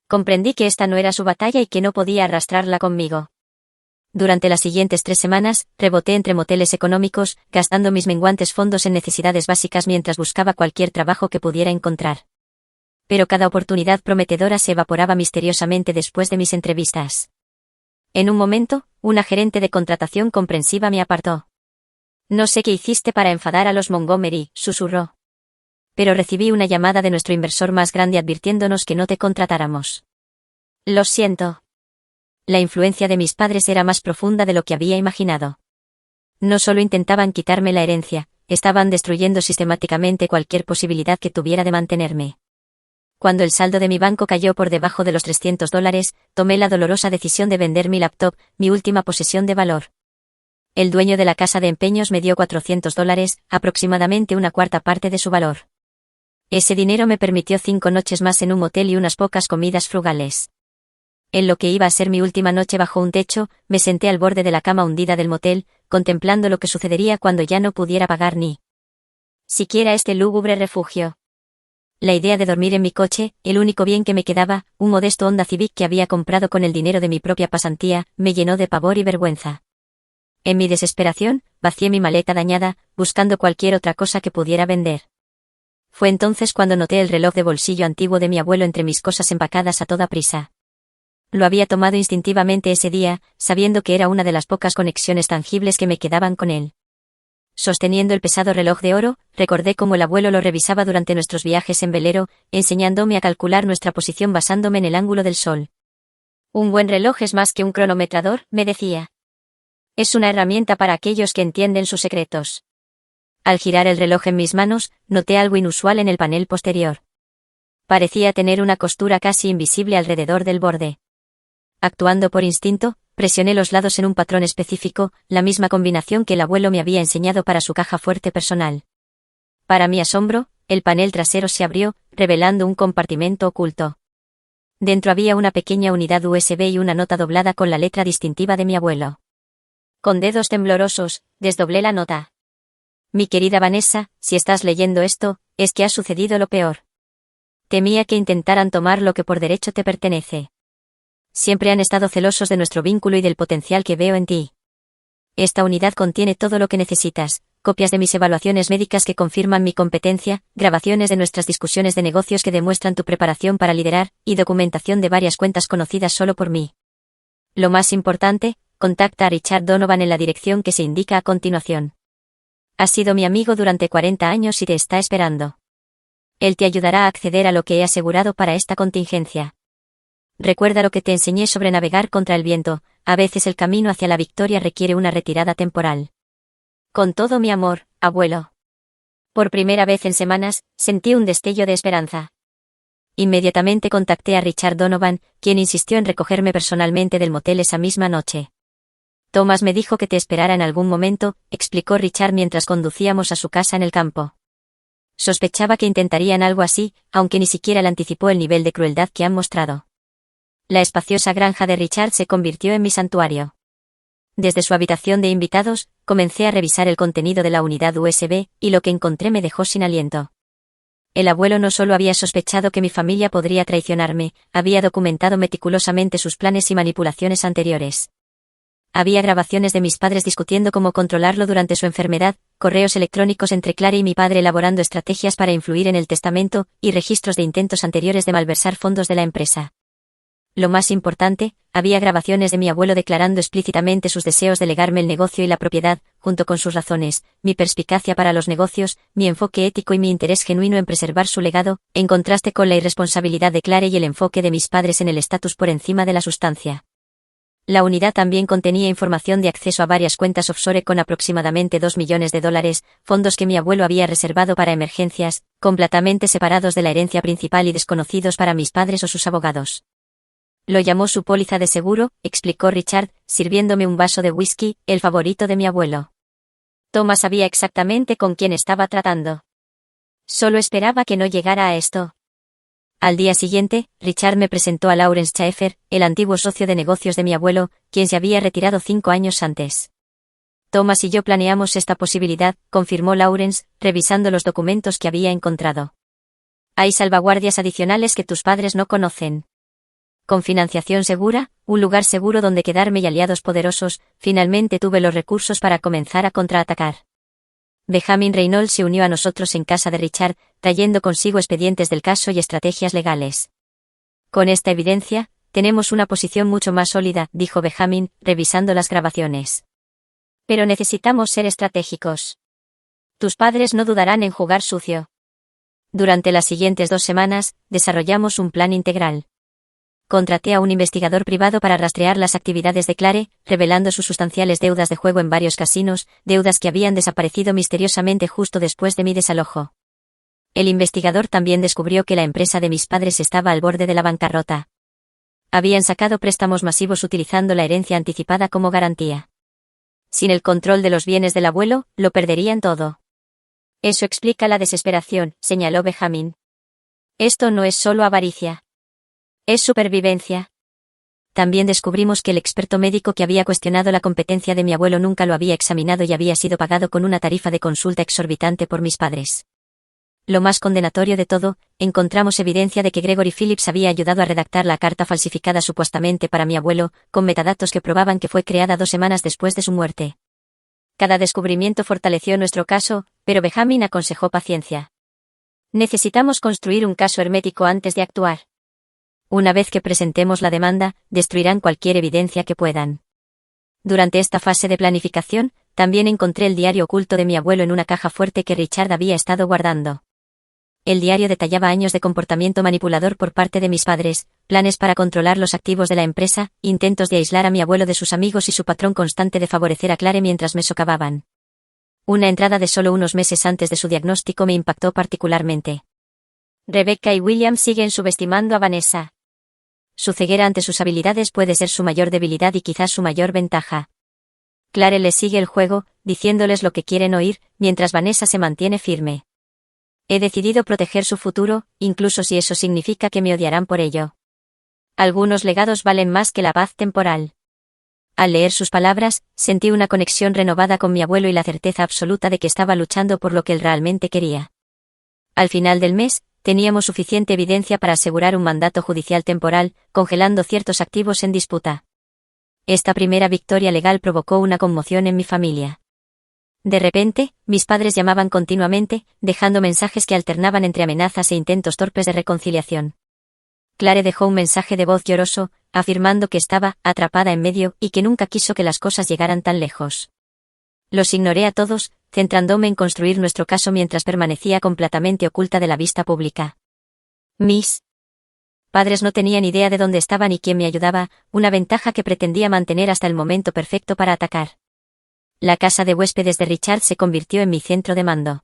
Comprendí que esta no era su batalla y que no podía arrastrarla conmigo. Durante las siguientes 3 semanas, reboté entre moteles económicos, gastando mis menguantes fondos en necesidades básicas mientras buscaba cualquier trabajo que pudiera encontrar. Pero cada oportunidad prometedora se evaporaba misteriosamente después de mis entrevistas. En un momento, una gerente de contratación comprensiva me apartó. No sé qué hiciste para enfadar a los Montgomery, susurró. Pero recibí una llamada de nuestro inversor más grande advirtiéndonos que no te contratáramos. Lo siento. La influencia de mis padres era más profunda de lo que había imaginado. No solo intentaban quitarme la herencia, estaban destruyendo sistemáticamente cualquier posibilidad que tuviera de mantenerme. Cuando el saldo de mi banco cayó por debajo de los $300, tomé la dolorosa decisión de vender mi laptop, mi última posesión de valor. El dueño de la casa de empeños me dio $400, aproximadamente una cuarta parte de su valor. Ese dinero me permitió 5 noches más en un motel y unas pocas comidas frugales. En lo que iba a ser mi última noche bajo un techo, me senté al borde de la cama hundida del motel, contemplando lo que sucedería cuando ya no pudiera pagar ni siquiera este lúgubre refugio. La idea de dormir en mi coche, el único bien que me quedaba, un modesto Honda Civic que había comprado con el dinero de mi propia pasantía, me llenó de pavor y vergüenza. En mi desesperación, vacié mi maleta dañada, buscando cualquier otra cosa que pudiera vender. Fue entonces cuando noté el reloj de bolsillo antiguo de mi abuelo entre mis cosas empacadas a toda prisa. Lo había tomado instintivamente ese día, sabiendo que era una de las pocas conexiones tangibles que me quedaban con él. Sosteniendo el pesado reloj de oro, recordé cómo el abuelo lo revisaba durante nuestros viajes en velero, enseñándome a calcular nuestra posición basándome en el ángulo del sol. Un buen reloj es más que un cronometrador, me decía. Es una herramienta para aquellos que entienden sus secretos. Al girar el reloj en mis manos, noté algo inusual en el panel posterior. Parecía tener una costura casi invisible alrededor del borde. Actuando por instinto, presioné los lados en un patrón específico, la misma combinación que el abuelo me había enseñado para su caja fuerte personal. Para mi asombro, el panel trasero se abrió, revelando un compartimento oculto. Dentro había una pequeña unidad USB y una nota doblada con la letra distintiva de mi abuelo. Con dedos temblorosos, desdoblé la nota. Mi querida Vanessa, si estás leyendo esto, es que ha sucedido lo peor. Temía que intentaran tomar lo que por derecho te pertenece. Siempre han estado celosos de nuestro vínculo y del potencial que veo en ti. Esta unidad contiene todo lo que necesitas: copias de mis evaluaciones médicas que confirman mi competencia, grabaciones de nuestras discusiones de negocios que demuestran tu preparación para liderar, y documentación de varias cuentas conocidas solo por mí. Lo más importante, contacta a Richard Donovan en la dirección que se indica a continuación. Has sido mi amigo durante 40 años y te está esperando. Él te ayudará a acceder a lo que he asegurado para esta contingencia. Recuerda lo que te enseñé sobre navegar contra el viento: a veces el camino hacia la victoria requiere una retirada temporal. Con todo mi amor, abuelo. Por primera vez en semanas, sentí un destello de esperanza. Inmediatamente contacté a Richard Donovan, quien insistió en recogerme personalmente del motel esa misma noche. Thomas me dijo que te esperara en algún momento, explicó Richard mientras conducíamos a su casa en el campo. Sospechaba que intentarían algo así, aunque ni siquiera le anticipó el nivel de crueldad que han mostrado. La espaciosa granja de Richard se convirtió en mi santuario. Desde su habitación de invitados, comencé a revisar el contenido de la unidad USB, y lo que encontré me dejó sin aliento. El abuelo no solo había sospechado que mi familia podría traicionarme, había documentado meticulosamente sus planes y manipulaciones anteriores. Había grabaciones de mis padres discutiendo cómo controlarlo durante su enfermedad, correos electrónicos entre Claire y mi padre elaborando estrategias para influir en el testamento, y registros de intentos anteriores de malversar fondos de la empresa. Lo más importante, había grabaciones de mi abuelo declarando explícitamente sus deseos de legarme el negocio y la propiedad, junto con sus razones: mi perspicacia para los negocios, mi enfoque ético y mi interés genuino en preservar su legado, en contraste con la irresponsabilidad de Claire y el enfoque de mis padres en el estatus por encima de la sustancia. La unidad también contenía información de acceso a varias cuentas offshore con aproximadamente $2 millones, fondos que mi abuelo había reservado para emergencias, completamente separados de la herencia principal y desconocidos para mis padres o sus abogados. Lo llamó su póliza de seguro, explicó Richard, sirviéndome un vaso de whisky, el favorito de mi abuelo. Thomas sabía exactamente con quién estaba tratando. Solo esperaba que no llegara a esto. Al día siguiente, Richard me presentó a Lawrence Schaeffer, el antiguo socio de negocios de mi abuelo, quien se había retirado 5 años antes. Thomas y yo planeamos esta posibilidad, confirmó Lawrence, revisando los documentos que había encontrado. Hay salvaguardias adicionales que tus padres no conocen. Con financiación segura, un lugar seguro donde quedarme y aliados poderosos, finalmente tuve los recursos para comenzar a contraatacar. Benjamin Reynolds se unió a nosotros en casa de Richard, trayendo consigo expedientes del caso y estrategias legales. Con esta evidencia, tenemos una posición mucho más sólida, dijo Benjamin, revisando las grabaciones. Pero necesitamos ser estratégicos. Tus padres no dudarán en jugar sucio. Durante las siguientes 2 semanas, desarrollamos un plan integral. Contraté a un investigador privado para rastrear las actividades de Claire, revelando sus sustanciales deudas de juego en varios casinos, deudas que habían desaparecido misteriosamente justo después de mi desalojo. El investigador también descubrió que la empresa de mis padres estaba al borde de la bancarrota. Habían sacado préstamos masivos utilizando la herencia anticipada como garantía. Sin el control de los bienes del abuelo, lo perderían todo. Eso explica la desesperación, señaló Benjamin. Esto no es solo avaricia. Es supervivencia. También descubrimos que el experto médico que había cuestionado la competencia de mi abuelo nunca lo había examinado y había sido pagado con una tarifa de consulta exorbitante por mis padres. Lo más condenatorio de todo, encontramos evidencia de que Gregory Phillips había ayudado a redactar la carta falsificada supuestamente para mi abuelo, con metadatos que probaban que fue creada 2 semanas después de su muerte. Cada descubrimiento fortaleció nuestro caso, pero Benjamin aconsejó paciencia. Necesitamos construir un caso hermético antes de actuar. Una vez que presentemos la demanda, destruirán cualquier evidencia que puedan. Durante esta fase de planificación, también encontré el diario oculto de mi abuelo en una caja fuerte que Richard había estado guardando. El diario detallaba años de comportamiento manipulador por parte de mis padres, planes para controlar los activos de la empresa, intentos de aislar a mi abuelo de sus amigos y su patrón constante de favorecer a Claire mientras me socavaban. Una entrada de solo unos meses antes de su diagnóstico me impactó particularmente. Rebecca y William siguen subestimando a Vanessa. Su ceguera ante sus habilidades puede ser su mayor debilidad y quizás su mayor ventaja. Claire les sigue el juego, diciéndoles lo que quieren oír, mientras Vanessa se mantiene firme. He decidido proteger su futuro, incluso si eso significa que me odiarán por ello. Algunos legados valen más que la paz temporal. Al leer sus palabras, sentí una conexión renovada con mi abuelo y la certeza absoluta de que estaba luchando por lo que él realmente quería. Al final del mes, teníamos suficiente evidencia para asegurar un mandato judicial temporal, congelando ciertos activos en disputa. Esta primera victoria legal provocó una conmoción en mi familia. De repente, mis padres llamaban continuamente, dejando mensajes que alternaban entre amenazas e intentos torpes de reconciliación. Clare dejó un mensaje de voz lloroso, afirmando que estaba atrapada en medio y que nunca quiso que las cosas llegaran tan lejos. Los ignoré a todos, centrándome en construir nuestro caso mientras permanecía completamente oculta de la vista pública. Mis padres no tenían idea de dónde estaba ni quién me ayudaba, una ventaja que pretendía mantener hasta el momento perfecto para atacar. La casa de huéspedes de Richard se convirtió en mi centro de mando.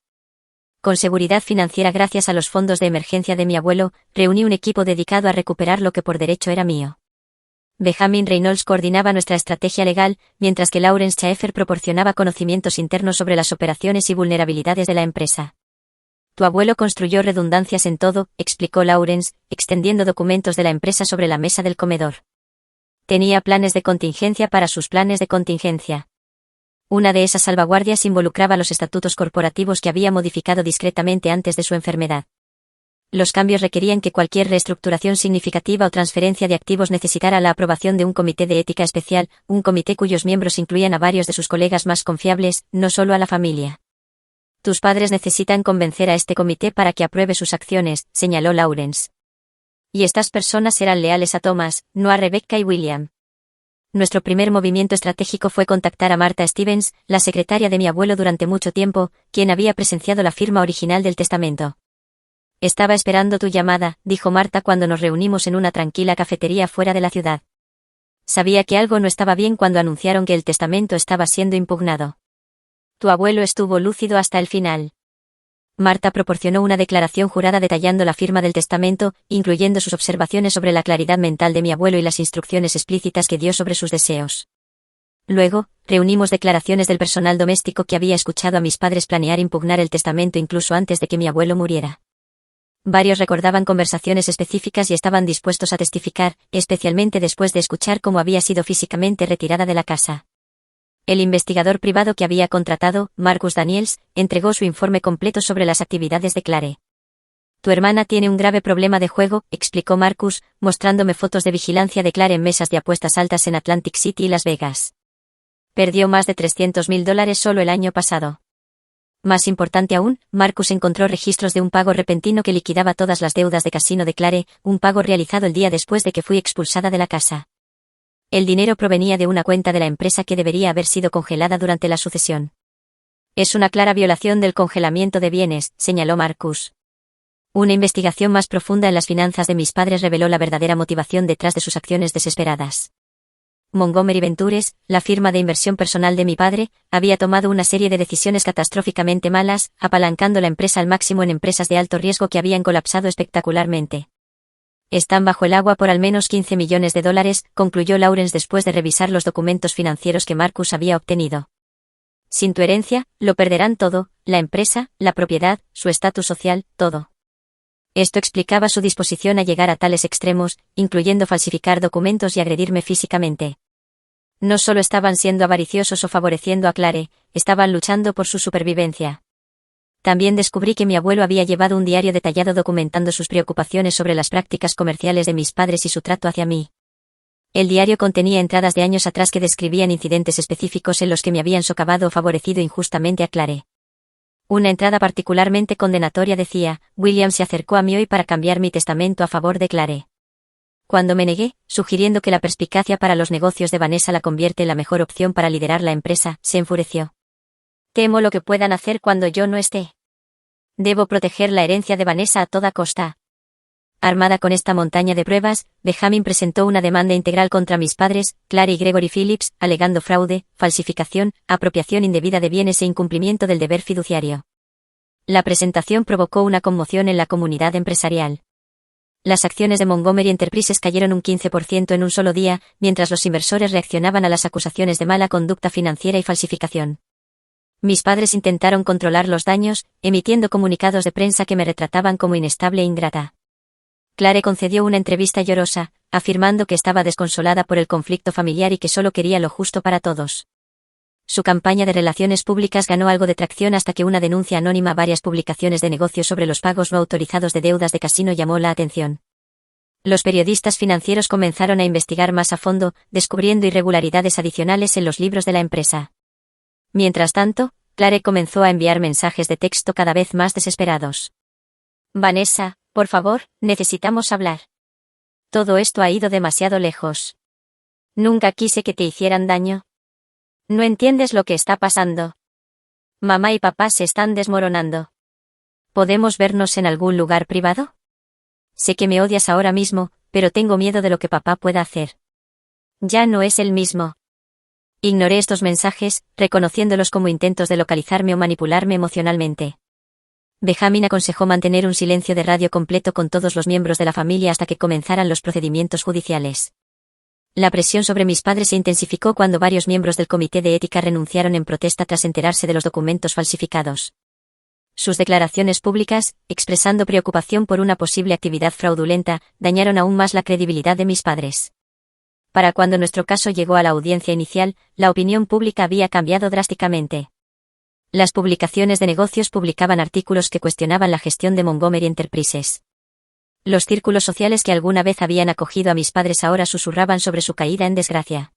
Con seguridad financiera gracias a los fondos de emergencia de mi abuelo, reuní un equipo dedicado a recuperar lo que por derecho era mío. Benjamin Reynolds coordinaba nuestra estrategia legal, mientras que Lawrence Schaeffer proporcionaba conocimientos internos sobre las operaciones y vulnerabilidades de la empresa. Tu abuelo construyó redundancias en todo, explicó Lawrence, extendiendo documentos de la empresa sobre la mesa del comedor. Tenía planes de contingencia para sus planes de contingencia. Una de esas salvaguardias involucraba los estatutos corporativos que había modificado discretamente antes de su enfermedad. Los cambios requerían que cualquier reestructuración significativa o transferencia de activos necesitara la aprobación de un comité de ética especial, un comité cuyos miembros incluían a varios de sus colegas más confiables, no solo a la familia. Tus padres necesitan convencer a este comité para que apruebe sus acciones, señaló Lawrence. Y estas personas serán leales a Thomas, no a Rebecca y William. Nuestro primer movimiento estratégico fue contactar a Martha Stevens, la secretaria de mi abuelo durante mucho tiempo, quien había presenciado la firma original del testamento. Estaba esperando tu llamada, dijo Martha cuando nos reunimos en una tranquila cafetería fuera de la ciudad. Sabía que algo no estaba bien cuando anunciaron que el testamento estaba siendo impugnado. Tu abuelo estuvo lúcido hasta el final. Martha proporcionó una declaración jurada detallando la firma del testamento, incluyendo sus observaciones sobre la claridad mental de mi abuelo y las instrucciones explícitas que dio sobre sus deseos. Luego, reunimos declaraciones del personal doméstico que había escuchado a mis padres planear impugnar el testamento incluso antes de que mi abuelo muriera. Varios recordaban conversaciones específicas y estaban dispuestos a testificar, especialmente después de escuchar cómo había sido físicamente retirada de la casa. El investigador privado que había contratado, Marcus Daniels, entregó su informe completo sobre las actividades de Clare. Tu hermana tiene un grave problema de juego, explicó Marcus, mostrándome fotos de vigilancia de Clare en mesas de apuestas altas en Atlantic City y Las Vegas. Perdió más de $300,000 solo el año pasado. Más importante aún, Marcus encontró registros de un pago repentino que liquidaba todas las deudas de casino de Clare, un pago realizado el día después de que fui expulsada de la casa. El dinero provenía de una cuenta de la empresa que debería haber sido congelada durante la sucesión. Es una clara violación del congelamiento de bienes, señaló Marcus. Una investigación más profunda en las finanzas de mis padres reveló la verdadera motivación detrás de sus acciones desesperadas. Montgomery Ventures, la firma de inversión personal de mi padre, había tomado una serie de decisiones catastróficamente malas, apalancando la empresa al máximo en empresas de alto riesgo que habían colapsado espectacularmente. Están bajo el agua por al menos $15 millones, concluyó Lawrence después de revisar los documentos financieros que Marcus había obtenido. Sin tu herencia, lo perderán todo, la empresa, la propiedad, su estatus social, todo. Esto explicaba su disposición a llegar a tales extremos, incluyendo falsificar documentos y agredirme físicamente. No solo estaban siendo avariciosos o favoreciendo a Clare, estaban luchando por su supervivencia. También descubrí que mi abuelo había llevado un diario detallado documentando sus preocupaciones sobre las prácticas comerciales de mis padres y su trato hacia mí. El diario contenía entradas de años atrás que describían incidentes específicos en los que me habían socavado o favorecido injustamente a Clare. Una entrada particularmente condenatoria decía: William se acercó a mí hoy para cambiar mi testamento a favor de Clare. Cuando me negué, sugiriendo que la perspicacia para los negocios de Vanessa la convierte en la mejor opción para liderar la empresa, se enfureció. Temo lo que puedan hacer cuando yo no esté. Debo proteger la herencia de Vanessa a toda costa. Armada con esta montaña de pruebas, Benjamin presentó una demanda integral contra mis padres, Clare y Gregory Phillips, alegando fraude, falsificación, apropiación indebida de bienes e incumplimiento del deber fiduciario. La presentación provocó una conmoción en la comunidad empresarial. Las acciones de Montgomery Enterprises cayeron un 15% en un solo día, mientras los inversores reaccionaban a las acusaciones de mala conducta financiera y falsificación. Mis padres intentaron controlar los daños, emitiendo comunicados de prensa que me retrataban como inestable e ingrata. Clare concedió una entrevista llorosa, afirmando que estaba desconsolada por el conflicto familiar y que solo quería lo justo para todos. Su campaña de relaciones públicas ganó algo de tracción hasta que una denuncia anónima a varias publicaciones de negocios sobre los pagos no autorizados de deudas de casino llamó la atención. Los periodistas financieros comenzaron a investigar más a fondo, descubriendo irregularidades adicionales en los libros de la empresa. Mientras tanto, Clare comenzó a enviar mensajes de texto cada vez más desesperados. Vanessa, por favor, necesitamos hablar. Todo esto ha ido demasiado lejos. Nunca quise que te hicieran daño. No entiendes lo que está pasando. Mamá y papá se están desmoronando. ¿Podemos vernos en algún lugar privado? Sé que me odias ahora mismo, pero tengo miedo de lo que papá pueda hacer. Ya no es el mismo. Ignoré estos mensajes, reconociéndolos como intentos de localizarme o manipularme emocionalmente. Benjamin aconsejó mantener un silencio de radio completo con todos los miembros de la familia hasta que comenzaran los procedimientos judiciales. La presión sobre mis padres se intensificó cuando varios miembros del comité de ética renunciaron en protesta tras enterarse de los documentos falsificados. Sus declaraciones públicas, expresando preocupación por una posible actividad fraudulenta, dañaron aún más la credibilidad de mis padres. Para cuando nuestro caso llegó a la audiencia inicial, la opinión pública había cambiado drásticamente. Las publicaciones de negocios publicaban artículos que cuestionaban la gestión de Montgomery Enterprises. Los círculos sociales que alguna vez habían acogido a mis padres ahora susurraban sobre su caída en desgracia.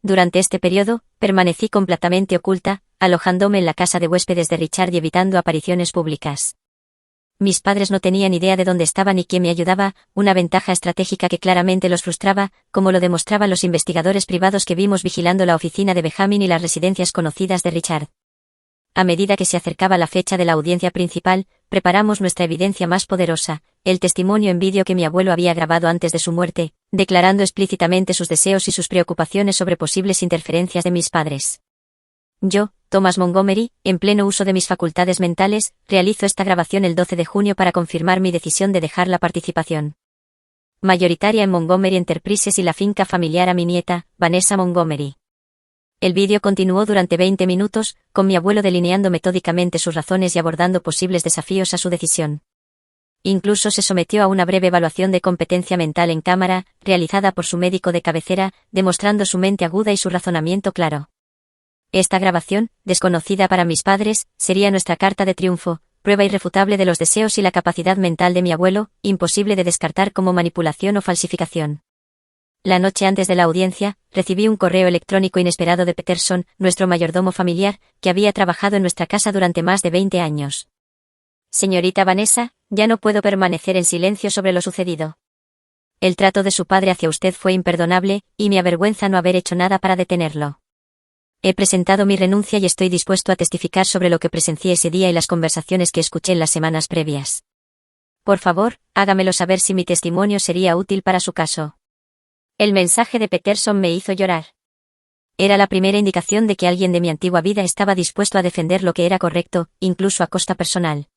Durante este periodo, permanecí completamente oculta, alojándome en la casa de huéspedes de Richard y evitando apariciones públicas. Mis padres no tenían idea de dónde estaba ni quién me ayudaba, una ventaja estratégica que claramente los frustraba, como lo demostraban los investigadores privados que vimos vigilando la oficina de Benjamin y las residencias conocidas de Richard. A medida que se acercaba la fecha de la audiencia principal, preparamos nuestra evidencia más poderosa, el testimonio en vídeo que mi abuelo había grabado antes de su muerte, declarando explícitamente sus deseos y sus preocupaciones sobre posibles interferencias de mis padres. Yo, Thomas Montgomery, en pleno uso de mis facultades mentales, realizo esta grabación el 12 de junio para confirmar mi decisión de dejar la participación mayoritaria en Montgomery Enterprises y la finca familiar a mi nieta, Vanessa Montgomery. El vídeo continuó durante 20 minutos, con mi abuelo delineando metódicamente sus razones y abordando posibles desafíos a su decisión. Incluso se sometió a una breve evaluación de competencia mental en cámara, realizada por su médico de cabecera, demostrando su mente aguda y su razonamiento claro. Esta grabación, desconocida para mis padres, sería nuestra carta de triunfo, prueba irrefutable de los deseos y la capacidad mental de mi abuelo, imposible de descartar como manipulación o falsificación. La noche antes de la audiencia, recibí un correo electrónico inesperado de Peterson, nuestro mayordomo familiar, que había trabajado en nuestra casa durante más de 20 años. Señorita Vanessa, ya no puedo permanecer en silencio sobre lo sucedido. El trato de su padre hacia usted fue imperdonable, y me avergüenza no haber hecho nada para detenerlo. He presentado mi renuncia y estoy dispuesto a testificar sobre lo que presencié ese día y las conversaciones que escuché en las semanas previas. Por favor, hágamelo saber si mi testimonio sería útil para su caso. El mensaje de Peterson me hizo llorar. Era la primera indicación de que alguien de mi antigua vida estaba dispuesto a defender lo que era correcto, incluso a costa personal.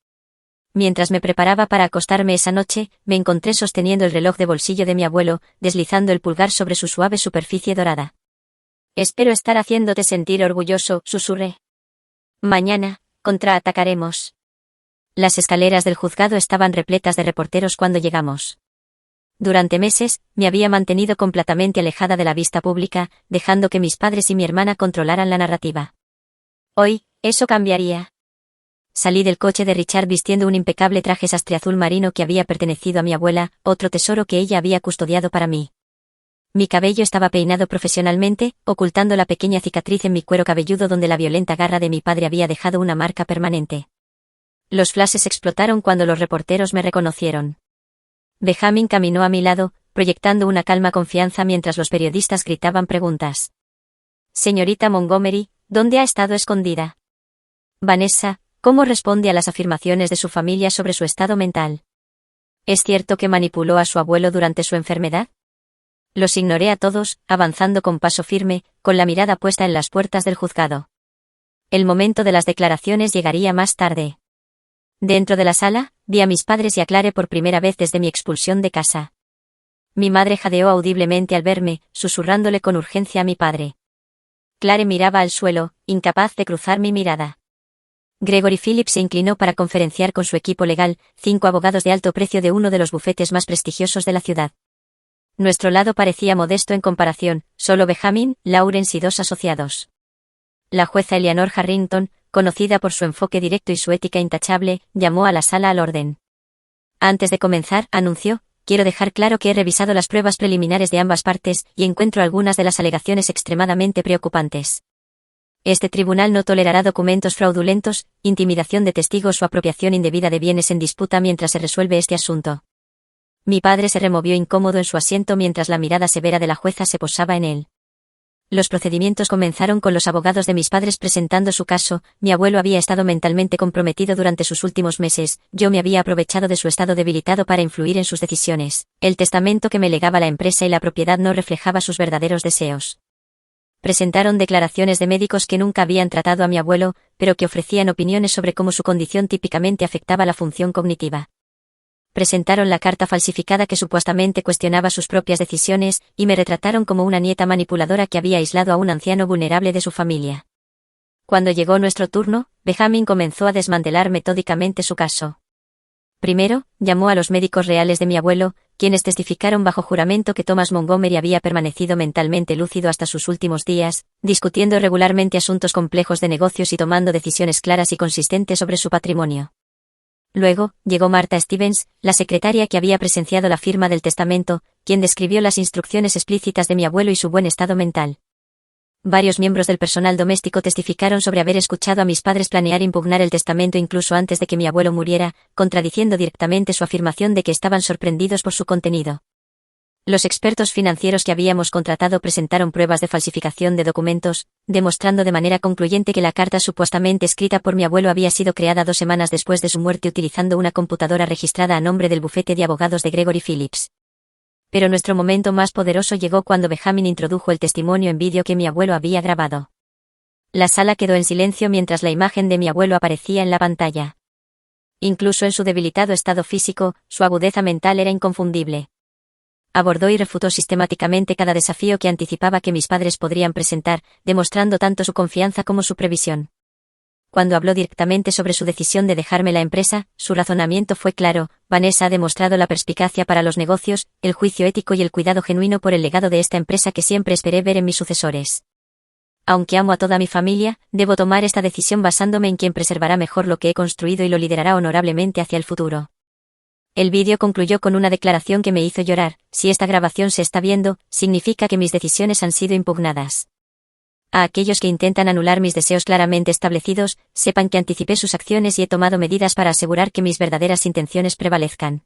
Mientras me preparaba para acostarme esa noche, me encontré sosteniendo el reloj de bolsillo de mi abuelo, deslizando el pulgar sobre su suave superficie dorada. Espero estar haciéndote sentir orgulloso, susurré. Mañana, contraatacaremos. Las escaleras del juzgado estaban repletas de reporteros cuando llegamos. Durante meses, me había mantenido completamente alejada de la vista pública, dejando que mis padres y mi hermana controlaran la narrativa. Hoy, eso cambiaría. Salí del coche de Richard vistiendo un impecable traje sastre azul marino que había pertenecido a mi abuela, otro tesoro que ella había custodiado para mí. Mi cabello estaba peinado profesionalmente, ocultando la pequeña cicatriz en mi cuero cabelludo donde la violenta garra de mi padre había dejado una marca permanente. Los flashes explotaron cuando los reporteros me reconocieron. Benjamin caminó a mi lado, proyectando una calma confianza mientras los periodistas gritaban preguntas. Señorita Montgomery, ¿dónde ha estado escondida? Vanessa, ¿cómo responde a las afirmaciones de su familia sobre su estado mental? ¿Es cierto que manipuló a su abuelo durante su enfermedad? Los ignoré a todos, avanzando con paso firme, con la mirada puesta en las puertas del juzgado. El momento de las declaraciones llegaría más tarde. Dentro de la sala, vi a mis padres y a Clare por primera vez desde mi expulsión de casa. Mi madre jadeó audiblemente al verme, susurrándole con urgencia a mi padre. Clare miraba al suelo, incapaz de cruzar mi mirada. Gregory Phillips se inclinó para conferenciar con su equipo legal, 5 abogados de alto precio de uno de los bufetes más prestigiosos de la ciudad. Nuestro lado parecía modesto en comparación, solo Benjamin, Lawrence y 2 asociados. La jueza Eleanor Harrington, conocida por su enfoque directo y su ética intachable, llamó a la sala al orden. Antes de comenzar, anunció, quiero dejar claro que he revisado las pruebas preliminares de ambas partes y encuentro algunas de las alegaciones extremadamente preocupantes. Este tribunal no tolerará documentos fraudulentos, intimidación de testigos o apropiación indebida de bienes en disputa mientras se resuelve este asunto. Mi padre se removió incómodo en su asiento mientras la mirada severa de la jueza se posaba en él. Los procedimientos comenzaron con los abogados de mis padres presentando su caso. Mi abuelo había estado mentalmente comprometido durante sus últimos meses, yo me había aprovechado de su estado debilitado para influir en sus decisiones. El testamento que me legaba la empresa y la propiedad no reflejaba sus verdaderos deseos. Presentaron declaraciones de médicos que nunca habían tratado a mi abuelo, pero que ofrecían opiniones sobre cómo su condición típicamente afectaba la función cognitiva. Presentaron la carta falsificada que supuestamente cuestionaba sus propias decisiones, y me retrataron como una nieta manipuladora que había aislado a un anciano vulnerable de su familia. Cuando llegó nuestro turno, Benjamin comenzó a desmantelar metódicamente su caso. Primero, llamó a los médicos reales de mi abuelo, quienes testificaron bajo juramento que Thomas Montgomery había permanecido mentalmente lúcido hasta sus últimos días, discutiendo regularmente asuntos complejos de negocios y tomando decisiones claras y consistentes sobre su patrimonio. Luego, llegó Martha Stevens, la secretaria que había presenciado la firma del testamento, quien describió las instrucciones explícitas de mi abuelo y su buen estado mental. Varios miembros del personal doméstico testificaron sobre haber escuchado a mis padres planear impugnar el testamento incluso antes de que mi abuelo muriera, contradiciendo directamente su afirmación de que estaban sorprendidos por su contenido. Los expertos financieros que habíamos contratado presentaron pruebas de falsificación de documentos, demostrando de manera concluyente que la carta supuestamente escrita por mi abuelo había sido creada 2 semanas después de su muerte utilizando una computadora registrada a nombre del bufete de abogados de Gregory Phillips. Pero nuestro momento más poderoso llegó cuando Benjamin introdujo el testimonio en vídeo que mi abuelo había grabado. La sala quedó en silencio mientras la imagen de mi abuelo aparecía en la pantalla. Incluso en su debilitado estado físico, su agudeza mental era inconfundible. Abordó y refutó sistemáticamente cada desafío que anticipaba que mis padres podrían presentar, demostrando tanto su confianza como su previsión. Cuando habló directamente sobre su decisión de dejarme la empresa, su razonamiento fue claro: Vanessa ha demostrado la perspicacia para los negocios, el juicio ético y el cuidado genuino por el legado de esta empresa que siempre esperé ver en mis sucesores. Aunque amo a toda mi familia, debo tomar esta decisión basándome en quien preservará mejor lo que he construido y lo liderará honorablemente hacia el futuro. El vídeo concluyó con una declaración que me hizo llorar: si esta grabación se está viendo, significa que mis decisiones han sido impugnadas. A aquellos que intentan anular mis deseos claramente establecidos, sepan que anticipé sus acciones y he tomado medidas para asegurar que mis verdaderas intenciones prevalezcan.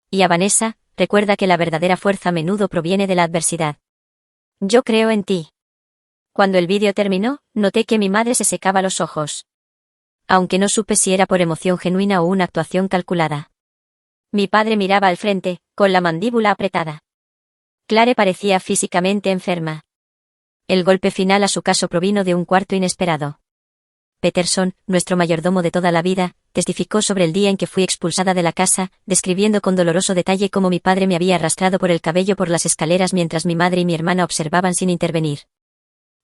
Y a Vanessa, recuerda que la verdadera fuerza a menudo proviene de la adversidad. Yo creo en ti. Cuando el vídeo terminó, noté que mi madre se secaba los ojos. Aunque no supe si era por emoción genuina o una actuación calculada. Mi padre miraba al frente, con la mandíbula apretada. Clare parecía físicamente enferma. El golpe final a su caso provino de un cuarto inesperado. Peterson, nuestro mayordomo de toda la vida, testificó sobre el día en que fui expulsada de la casa, describiendo con doloroso detalle cómo mi padre me había arrastrado por el cabello por las escaleras mientras mi madre y mi hermana observaban sin intervenir.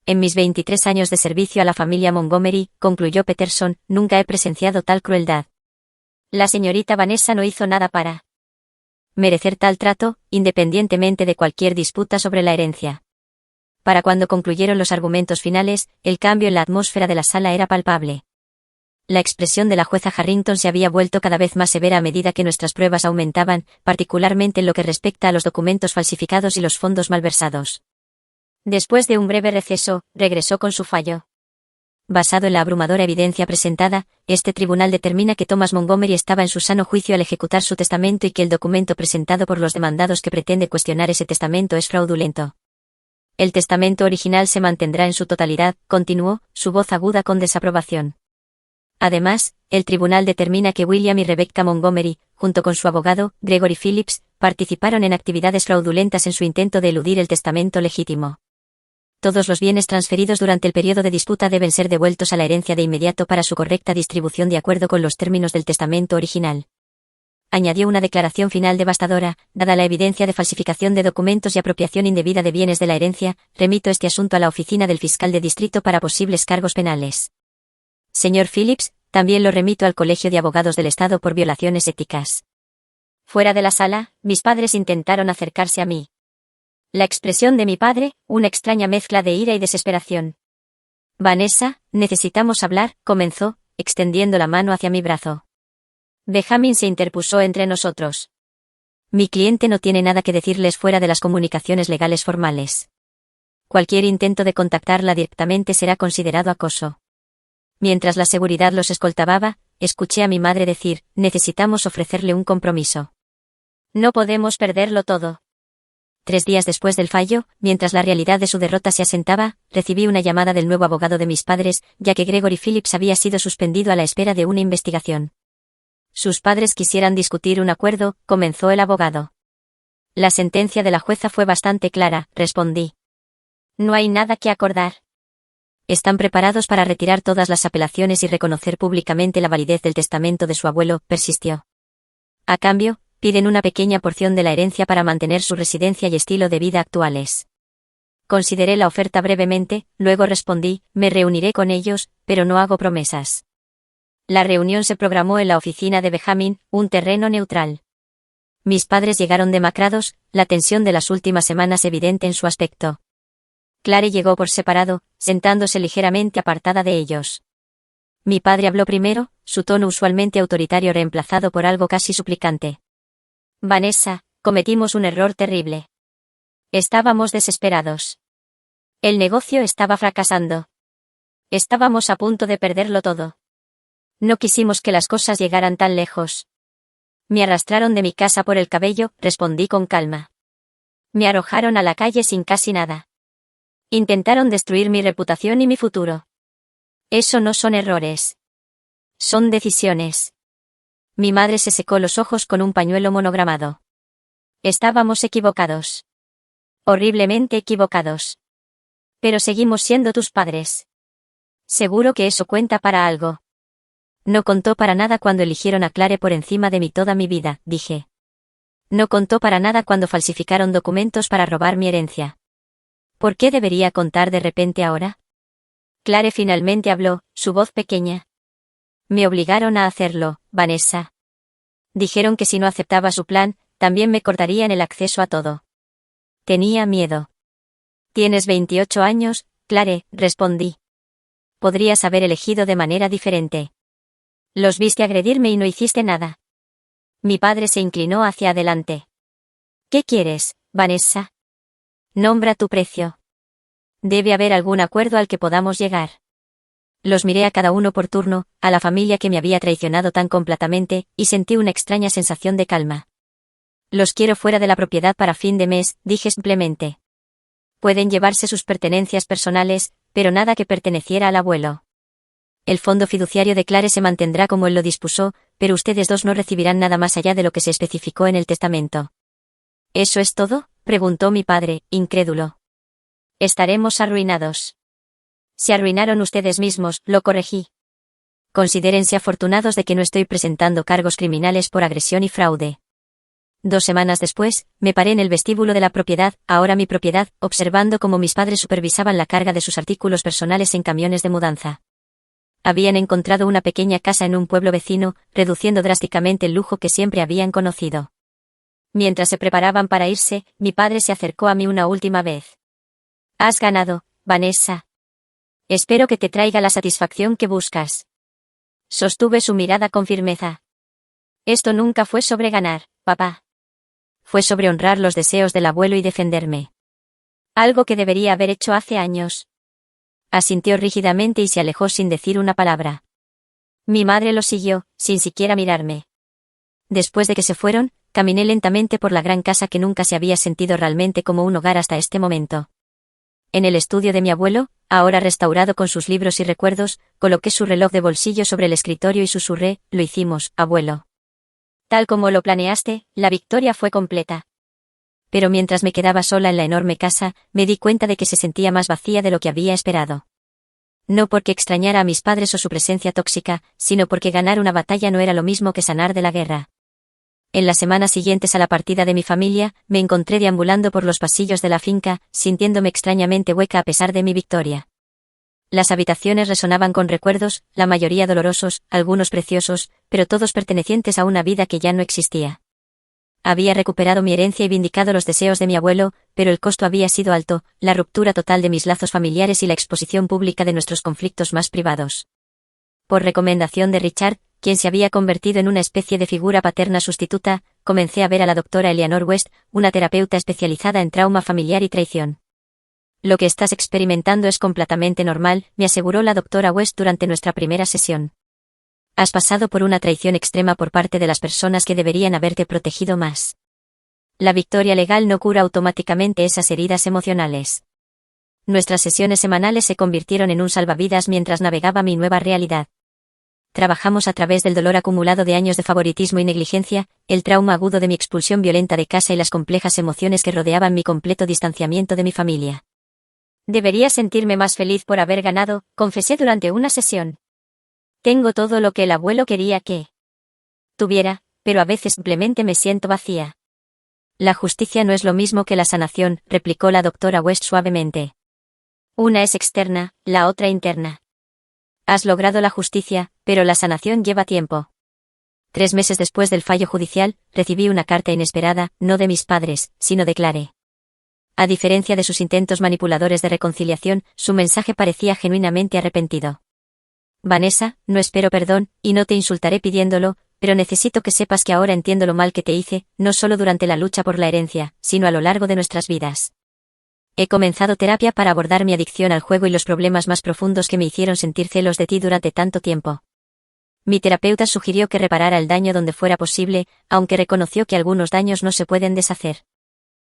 En mis 23 años de servicio a la familia Montgomery, concluyó Peterson, nunca he presenciado tal crueldad. La señorita Vanessa no hizo nada para merecer tal trato, independientemente de cualquier disputa sobre la herencia. Para cuando concluyeron los argumentos finales, el cambio en la atmósfera de la sala era palpable. La expresión de la jueza Harrington se había vuelto cada vez más severa a medida que nuestras pruebas aumentaban, particularmente en lo que respecta a los documentos falsificados y los fondos malversados. Después de un breve receso, regresó con su fallo. Basado en la abrumadora evidencia presentada, este tribunal determina que Thomas Montgomery estaba en su sano juicio al ejecutar su testamento y que el documento presentado por los demandados que pretende cuestionar ese testamento es fraudulento. El testamento original se mantendrá en su totalidad, continuó, su voz aguda con desaprobación. Además, el tribunal determina que William y Rebecca Montgomery, junto con su abogado, Gregory Phillips, participaron en actividades fraudulentas en su intento de eludir el testamento legítimo. Todos los bienes transferidos durante el periodo de disputa deben ser devueltos a la herencia de inmediato para su correcta distribución de acuerdo con los términos del testamento original. Añadió una declaración final devastadora: dada la evidencia de falsificación de documentos y apropiación indebida de bienes de la herencia, remito este asunto a la oficina del fiscal de distrito para posibles cargos penales. Señor Phillips, también lo remito al Colegio de Abogados del Estado por violaciones éticas. Fuera de la sala, mis padres intentaron acercarse a mí. La expresión de mi padre, una extraña mezcla de ira y desesperación. Vanessa, necesitamos hablar, comenzó, extendiendo la mano hacia mi brazo. Benjamin se interpuso entre nosotros. Mi cliente no tiene nada que decirles fuera de las comunicaciones legales formales. Cualquier intento de contactarla directamente será considerado acoso. Mientras la seguridad los escoltaba, escuché a mi madre decir, necesitamos ofrecerle un compromiso. No podemos perderlo todo. 3 días después del fallo, mientras la realidad de su derrota se asentaba, recibí una llamada del nuevo abogado de mis padres, ya que Gregory Phillips había sido suspendido a la espera de una investigación. Sus padres quisieran discutir un acuerdo, comenzó el abogado. La sentencia de la jueza fue bastante clara, respondí. No hay nada que acordar. Están preparados para retirar todas las apelaciones y reconocer públicamente la validez del testamento de su abuelo, persistió. A cambio, piden una pequeña porción de la herencia para mantener su residencia y estilo de vida actuales. Consideré la oferta brevemente, luego respondí, me reuniré con ellos, pero no hago promesas. La reunión se programó en la oficina de Benjamin, un terreno neutral. Mis padres llegaron demacrados, la tensión de las últimas semanas evidente en su aspecto. Clary llegó por separado, sentándose ligeramente apartada de ellos. Mi padre habló primero, su tono usualmente autoritario reemplazado por algo casi suplicante. Vanessa, cometimos un error terrible. Estábamos desesperados. El negocio estaba fracasando. Estábamos a punto de perderlo todo. No quisimos que las cosas llegaran tan lejos. Me arrastraron de mi casa por el cabello, respondí con calma. Me arrojaron a la calle sin casi nada. Intentaron destruir mi reputación y mi futuro. Eso no son errores. Son decisiones. Mi madre se secó los ojos con un pañuelo monogramado. Estábamos equivocados. Horriblemente equivocados. Pero seguimos siendo tus padres. Seguro que eso cuenta para algo. No contó para nada cuando eligieron a Clare por encima de mí toda mi vida, dije. No contó para nada cuando falsificaron documentos para robar mi herencia. ¿Por qué debería contar de repente ahora? Clare finalmente habló, su voz pequeña. Me obligaron a hacerlo, Vanessa. Dijeron que si no aceptaba su plan, también me cortarían el acceso a todo. Tenía miedo. Tienes 28 años, Clare, respondí. Podrías haber elegido de manera diferente. Los viste agredirme y no hiciste nada. Mi padre se inclinó hacia adelante. ¿Qué quieres, Vanessa? Nombra tu precio. Debe haber algún acuerdo al que podamos llegar. Los miré a cada uno por turno, a la familia que me había traicionado tan completamente, y sentí una extraña sensación de calma. Los quiero fuera de la propiedad para fin de mes, dije simplemente. Pueden llevarse sus pertenencias personales, pero nada que perteneciera al abuelo. El fondo fiduciario de Clare se mantendrá como él lo dispuso, pero ustedes dos no recibirán nada más allá de lo que se especificó en el testamento. ¿Eso es todo?, preguntó mi padre, incrédulo. Estaremos arruinados. Se arruinaron ustedes mismos, lo corregí. Considérense afortunados de que no estoy presentando cargos criminales por agresión y fraude. 2 semanas después, me paré en el vestíbulo de la propiedad, ahora mi propiedad, observando cómo mis padres supervisaban la carga de sus artículos personales en camiones de mudanza. Habían encontrado una pequeña casa en un pueblo vecino, reduciendo drásticamente el lujo que siempre habían conocido. Mientras se preparaban para irse, mi padre se acercó a mí una última vez. Has ganado, Vanessa. Espero que te traiga la satisfacción que buscas. Sostuve su mirada con firmeza. Esto nunca fue sobre ganar, papá. Fue sobre honrar los deseos del abuelo y defenderme. Algo que debería haber hecho hace años. Asintió rígidamente y se alejó sin decir una palabra. Mi madre lo siguió, sin siquiera mirarme. Después de que se fueron, caminé lentamente por la gran casa que nunca se había sentido realmente como un hogar hasta este momento. En el estudio de mi abuelo, ahora restaurado con sus libros y recuerdos, coloqué su reloj de bolsillo sobre el escritorio y susurré, lo hicimos, abuelo. Tal como lo planeaste, la victoria fue completa. Pero mientras me quedaba sola en la enorme casa, me di cuenta de que se sentía más vacía de lo que había esperado. No porque extrañara a mis padres o su presencia tóxica, sino porque ganar una batalla no era lo mismo que sanar de la guerra. En las semanas siguientes a la partida de mi familia, me encontré deambulando por los pasillos de la finca, sintiéndome extrañamente hueca a pesar de mi victoria. Las habitaciones resonaban con recuerdos, la mayoría dolorosos, algunos preciosos, pero todos pertenecientes a una vida que ya no existía. Había recuperado mi herencia y vindicado los deseos de mi abuelo, pero el costo había sido alto, la ruptura total de mis lazos familiares y la exposición pública de nuestros conflictos más privados. Por recomendación de Richard, quien se había convertido en una especie de figura paterna sustituta, comencé a ver a la doctora Eleanor West, una terapeuta especializada en trauma familiar y traición. Lo que estás experimentando es completamente normal, me aseguró la doctora West durante nuestra primera sesión. Has pasado por una traición extrema por parte de las personas que deberían haberte protegido más. La victoria legal no cura automáticamente esas heridas emocionales. Nuestras sesiones semanales se convirtieron en un salvavidas mientras navegaba mi nueva realidad. Trabajamos a través del dolor acumulado de años de favoritismo y negligencia, el trauma agudo de mi expulsión violenta de casa y las complejas emociones que rodeaban mi completo distanciamiento de mi familia. Debería sentirme más feliz por haber ganado, confesé durante una sesión. Tengo todo lo que el abuelo quería que tuviera, pero a veces simplemente me siento vacía. La justicia no es lo mismo que la sanación, replicó la doctora West suavemente. Una es externa, la otra interna. Has logrado la justicia, pero la sanación lleva tiempo. 3 meses después del fallo judicial, recibí una carta inesperada, no de mis padres, sino de Clare. A diferencia de sus intentos manipuladores de reconciliación, su mensaje parecía genuinamente arrepentido. Vanessa, no espero perdón, y no te insultaré pidiéndolo, pero necesito que sepas que ahora entiendo lo mal que te hice, no solo durante la lucha por la herencia, sino a lo largo de nuestras vidas. He comenzado terapia para abordar mi adicción al juego y los problemas más profundos que me hicieron sentir celos de ti durante tanto tiempo. Mi terapeuta sugirió que reparara el daño donde fuera posible, aunque reconoció que algunos daños no se pueden deshacer.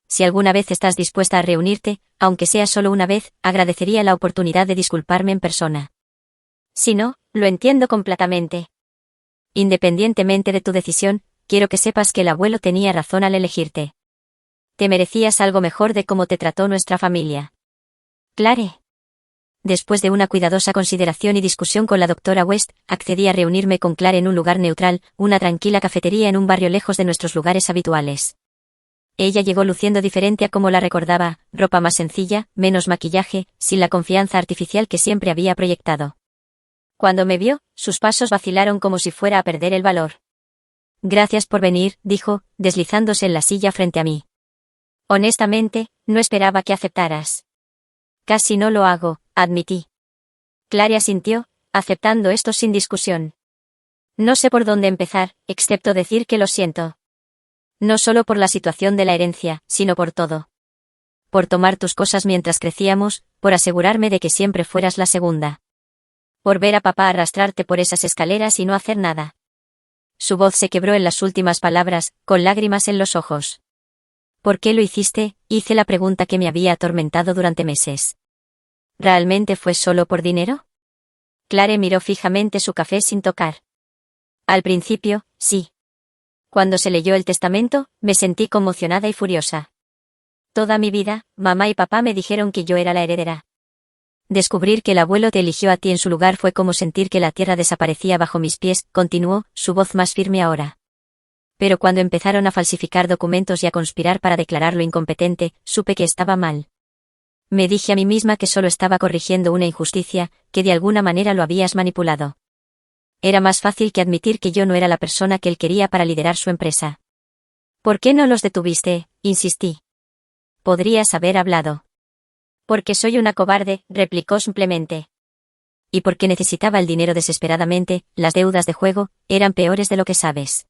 Si alguna vez estás dispuesta a reunirte, aunque sea solo una vez, agradecería la oportunidad de disculparme en persona. Si no, lo entiendo completamente. Independientemente de tu decisión, quiero que sepas que el abuelo tenía razón al elegirte. Te merecías algo mejor de cómo te trató nuestra familia. Clare. Después de una cuidadosa consideración y discusión con la doctora West, accedí a reunirme con Clare en un lugar neutral, una tranquila cafetería en un barrio lejos de nuestros lugares habituales. Ella llegó luciendo diferente a como la recordaba, ropa más sencilla, menos maquillaje, sin la confianza artificial que siempre había proyectado. Cuando me vio, sus pasos vacilaron como si fuera a perder el valor. Gracias por venir, dijo, deslizándose en la silla frente a mí. Honestamente, no esperaba que aceptaras. Casi no lo hago, admití. Clare asintió, aceptando esto sin discusión. No sé por dónde empezar, excepto decir que lo siento. No solo por la situación de la herencia, sino por todo. Por tomar tus cosas mientras crecíamos, por asegurarme de que siempre fueras la segunda. Por ver a papá arrastrarte por esas escaleras y no hacer nada. Su voz se quebró en las últimas palabras, con lágrimas en los ojos. ¿Por qué lo hiciste? Hice la pregunta que me había atormentado durante meses. ¿Realmente fue solo por dinero? Clare miró fijamente su café sin tocar. Al principio, sí. Cuando se leyó el testamento, me sentí conmocionada y furiosa. Toda mi vida, mamá y papá me dijeron que yo era la heredera. Descubrir que el abuelo te eligió a ti en su lugar fue como sentir que la tierra desaparecía bajo mis pies, continuó, su voz más firme ahora. Pero cuando empezaron a falsificar documentos y a conspirar para declararlo incompetente, supe que estaba mal. Me dije a mí misma que solo estaba corrigiendo una injusticia, que de alguna manera lo habías manipulado. Era más fácil que admitir que yo no era la persona que él quería para liderar su empresa. ¿Por qué no los detuviste? Insistí. Podrías haber hablado. Porque soy una cobarde, replicó simplemente. Y porque necesitaba el dinero desesperadamente, las deudas de juego, eran peores de lo que sabes.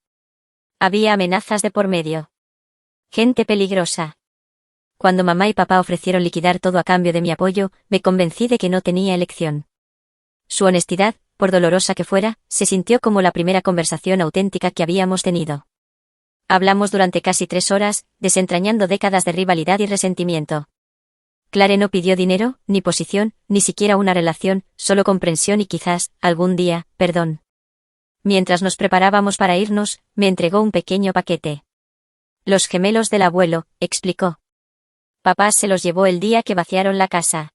Había amenazas de por medio. Gente peligrosa. Cuando mamá y papá ofrecieron liquidar todo a cambio de mi apoyo, me convencí de que no tenía elección. Su honestidad, por dolorosa que fuera, se sintió como la primera conversación auténtica que habíamos tenido. Hablamos durante casi 3 horas, desentrañando décadas de rivalidad y resentimiento. Clare no pidió dinero, ni posición, ni siquiera una relación, solo comprensión y quizás, algún día, perdón. Mientras nos preparábamos para irnos, me entregó un pequeño paquete. Los gemelos del abuelo, explicó. Papá se los llevó el día que vaciaron la casa.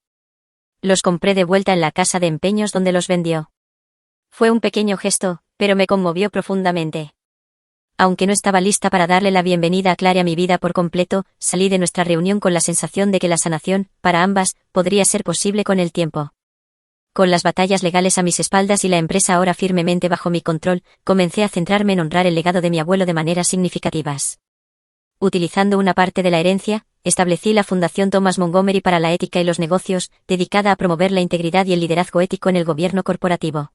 Los compré de vuelta en la casa de empeños donde los vendió. Fue un pequeño gesto, pero me conmovió profundamente. Aunque no estaba lista para darle la bienvenida a Clare a mi vida por completo, salí de nuestra reunión con la sensación de que la sanación, para ambas, podría ser posible con el tiempo. Con las batallas legales a mis espaldas y la empresa ahora firmemente bajo mi control, comencé a centrarme en honrar el legado de mi abuelo de maneras significativas. Utilizando una parte de la herencia, establecí la Fundación Thomas Montgomery para la Ética y los Negocios, dedicada a promover la integridad y el liderazgo ético en el gobierno corporativo.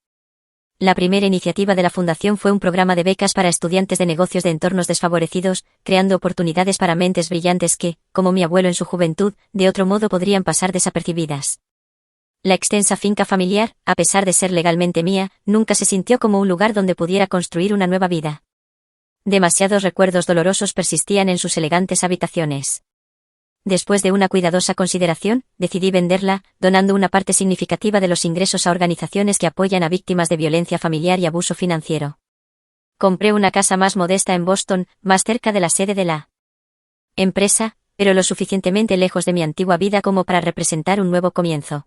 La primera iniciativa de la fundación fue un programa de becas para estudiantes de negocios de entornos desfavorecidos, creando oportunidades para mentes brillantes que, como mi abuelo en su juventud, de otro modo podrían pasar desapercibidas. La extensa finca familiar, a pesar de ser legalmente mía, nunca se sintió como un lugar donde pudiera construir una nueva vida. Demasiados recuerdos dolorosos persistían en sus elegantes habitaciones. Después de una cuidadosa consideración, decidí venderla, donando una parte significativa de los ingresos a organizaciones que apoyan a víctimas de violencia familiar y abuso financiero. Compré una casa más modesta en Boston, más cerca de la sede de la empresa, pero lo suficientemente lejos de mi antigua vida como para representar un nuevo comienzo.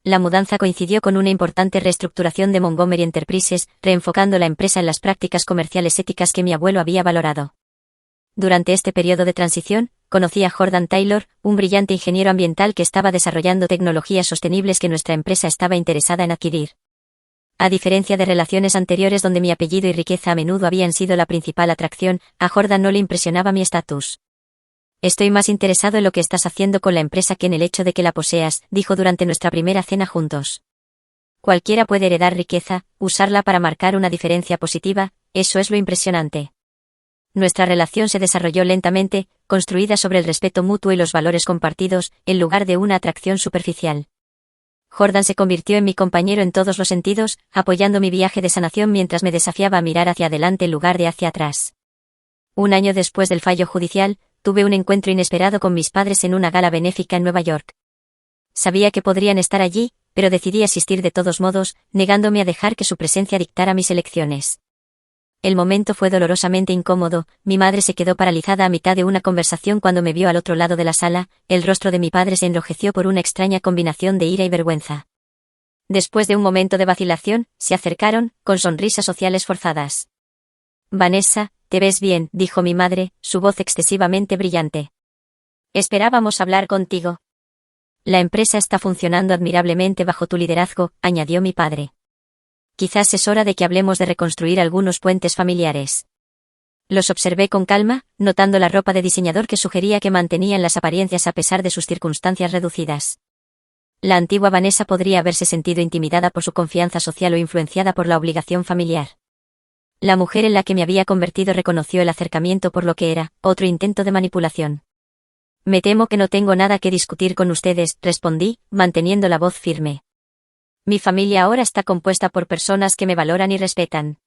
La mudanza coincidió con una importante reestructuración de Montgomery Enterprises, reenfocando la empresa en las prácticas comerciales éticas que mi abuelo había valorado. Durante este periodo de transición, conocí a Jordan Taylor, un brillante ingeniero ambiental que estaba desarrollando tecnologías sostenibles que nuestra empresa estaba interesada en adquirir. A diferencia de relaciones anteriores donde mi apellido y riqueza a menudo habían sido la principal atracción, a Jordan no le impresionaba mi estatus. Estoy más interesado en lo que estás haciendo con la empresa que en el hecho de que la poseas, dijo durante nuestra primera cena juntos. Cualquiera puede heredar riqueza, usarla para marcar una diferencia positiva, eso es lo impresionante. Nuestra relación se desarrolló lentamente, construida sobre el respeto mutuo y los valores compartidos, en lugar de una atracción superficial. Jordan se convirtió en mi compañero en todos los sentidos, apoyando mi viaje de sanación mientras me desafiaba a mirar hacia adelante en lugar de hacia atrás. Un año después del fallo judicial, tuve un encuentro inesperado con mis padres en una gala benéfica en Nueva York. Sabía que podrían estar allí, pero decidí asistir de todos modos, negándome a dejar que su presencia dictara mis elecciones. El momento fue dolorosamente incómodo, mi madre se quedó paralizada a mitad de una conversación cuando me vio al otro lado de la sala, el rostro de mi padre se enrojeció por una extraña combinación de ira y vergüenza. Después de un momento de vacilación, se acercaron, con sonrisas sociales forzadas. Vanessa, te ves bien, dijo mi madre, su voz excesivamente brillante. Esperábamos hablar contigo. La empresa está funcionando admirablemente bajo tu liderazgo, añadió mi padre. Quizás es hora de que hablemos de reconstruir algunos puentes familiares. Los observé con calma, notando la ropa de diseñador que sugería que mantenían las apariencias a pesar de sus circunstancias reducidas. La antigua Vanessa podría haberse sentido intimidada por su confianza social o influenciada por la obligación familiar. La mujer en la que me había convertido reconoció el acercamiento por lo que era, otro intento de manipulación. Me temo que no tengo nada que discutir con ustedes, respondí, manteniendo la voz firme. Mi familia ahora está compuesta por personas que me valoran y respetan.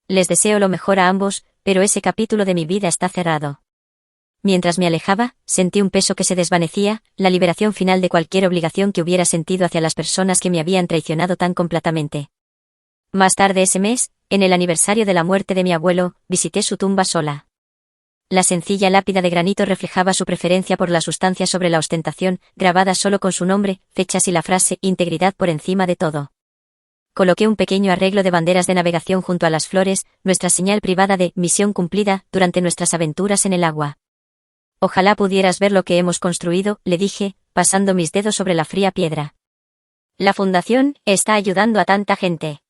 Les deseo lo mejor a ambos, pero ese capítulo de mi vida está cerrado. Mientras me alejaba, sentí un peso que se desvanecía, la liberación final de cualquier obligación que hubiera sentido hacia las personas que me habían traicionado tan completamente. Más tarde ese mes, en el aniversario de la muerte de mi abuelo, visité su tumba sola. La sencilla lápida de granito reflejaba su preferencia por la sustancia sobre la ostentación, grabada solo con su nombre, fechas y la frase «integridad por encima de todo». Coloqué un pequeño arreglo de banderas de navegación junto a las flores, nuestra señal privada de «misión cumplida» durante nuestras aventuras en el agua. Ojalá pudieras ver lo que hemos construido, le dije, pasando mis dedos sobre la fría piedra. La fundación está ayudando a tanta gente.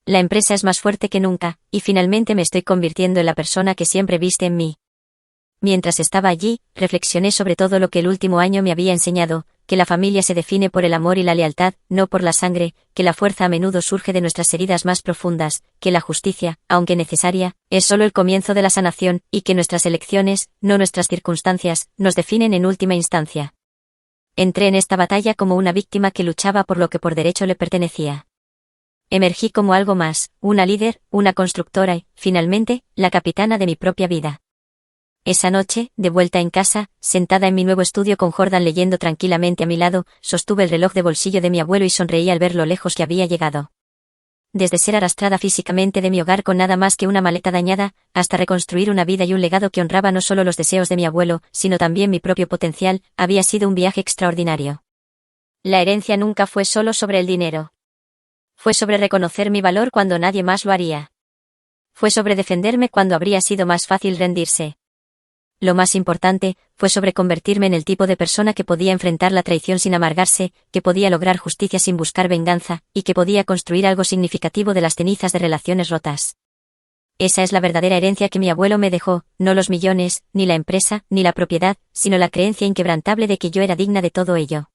La empresa es más fuerte que nunca, y finalmente me estoy convirtiendo en la persona que siempre viste en mí. Mientras estaba allí, reflexioné sobre todo lo que el último año me había enseñado, que la familia se define por el amor y la lealtad, no por la sangre, que la fuerza a menudo surge de nuestras heridas más profundas, que la justicia, aunque necesaria, es solo el comienzo de la sanación, y que nuestras elecciones, no nuestras circunstancias, nos definen en última instancia. Entré en esta batalla como una víctima que luchaba por lo que por derecho le pertenecía. Emergí como algo más, una líder, una constructora y, finalmente, la capitana de mi propia vida. Esa noche, de vuelta en casa, sentada en mi nuevo estudio con Jordan leyendo tranquilamente a mi lado, sostuve el reloj de bolsillo de mi abuelo y sonreí al ver lo lejos que había llegado. Desde ser arrastrada físicamente de mi hogar con nada más que una maleta dañada, hasta reconstruir una vida y un legado que honraba no solo los deseos de mi abuelo, sino también mi propio potencial, había sido un viaje extraordinario. La herencia nunca fue solo sobre el dinero. Fue sobre reconocer mi valor cuando nadie más lo haría. Fue sobre defenderme cuando habría sido más fácil rendirse. Lo más importante, fue sobre convertirme en el tipo de persona que podía enfrentar la traición sin amargarse, que podía lograr justicia sin buscar venganza, y que podía construir algo significativo de las cenizas de relaciones rotas. Esa es la verdadera herencia que mi abuelo me dejó, no los millones, ni la empresa, ni la propiedad, sino la creencia inquebrantable de que yo era digna de todo ello.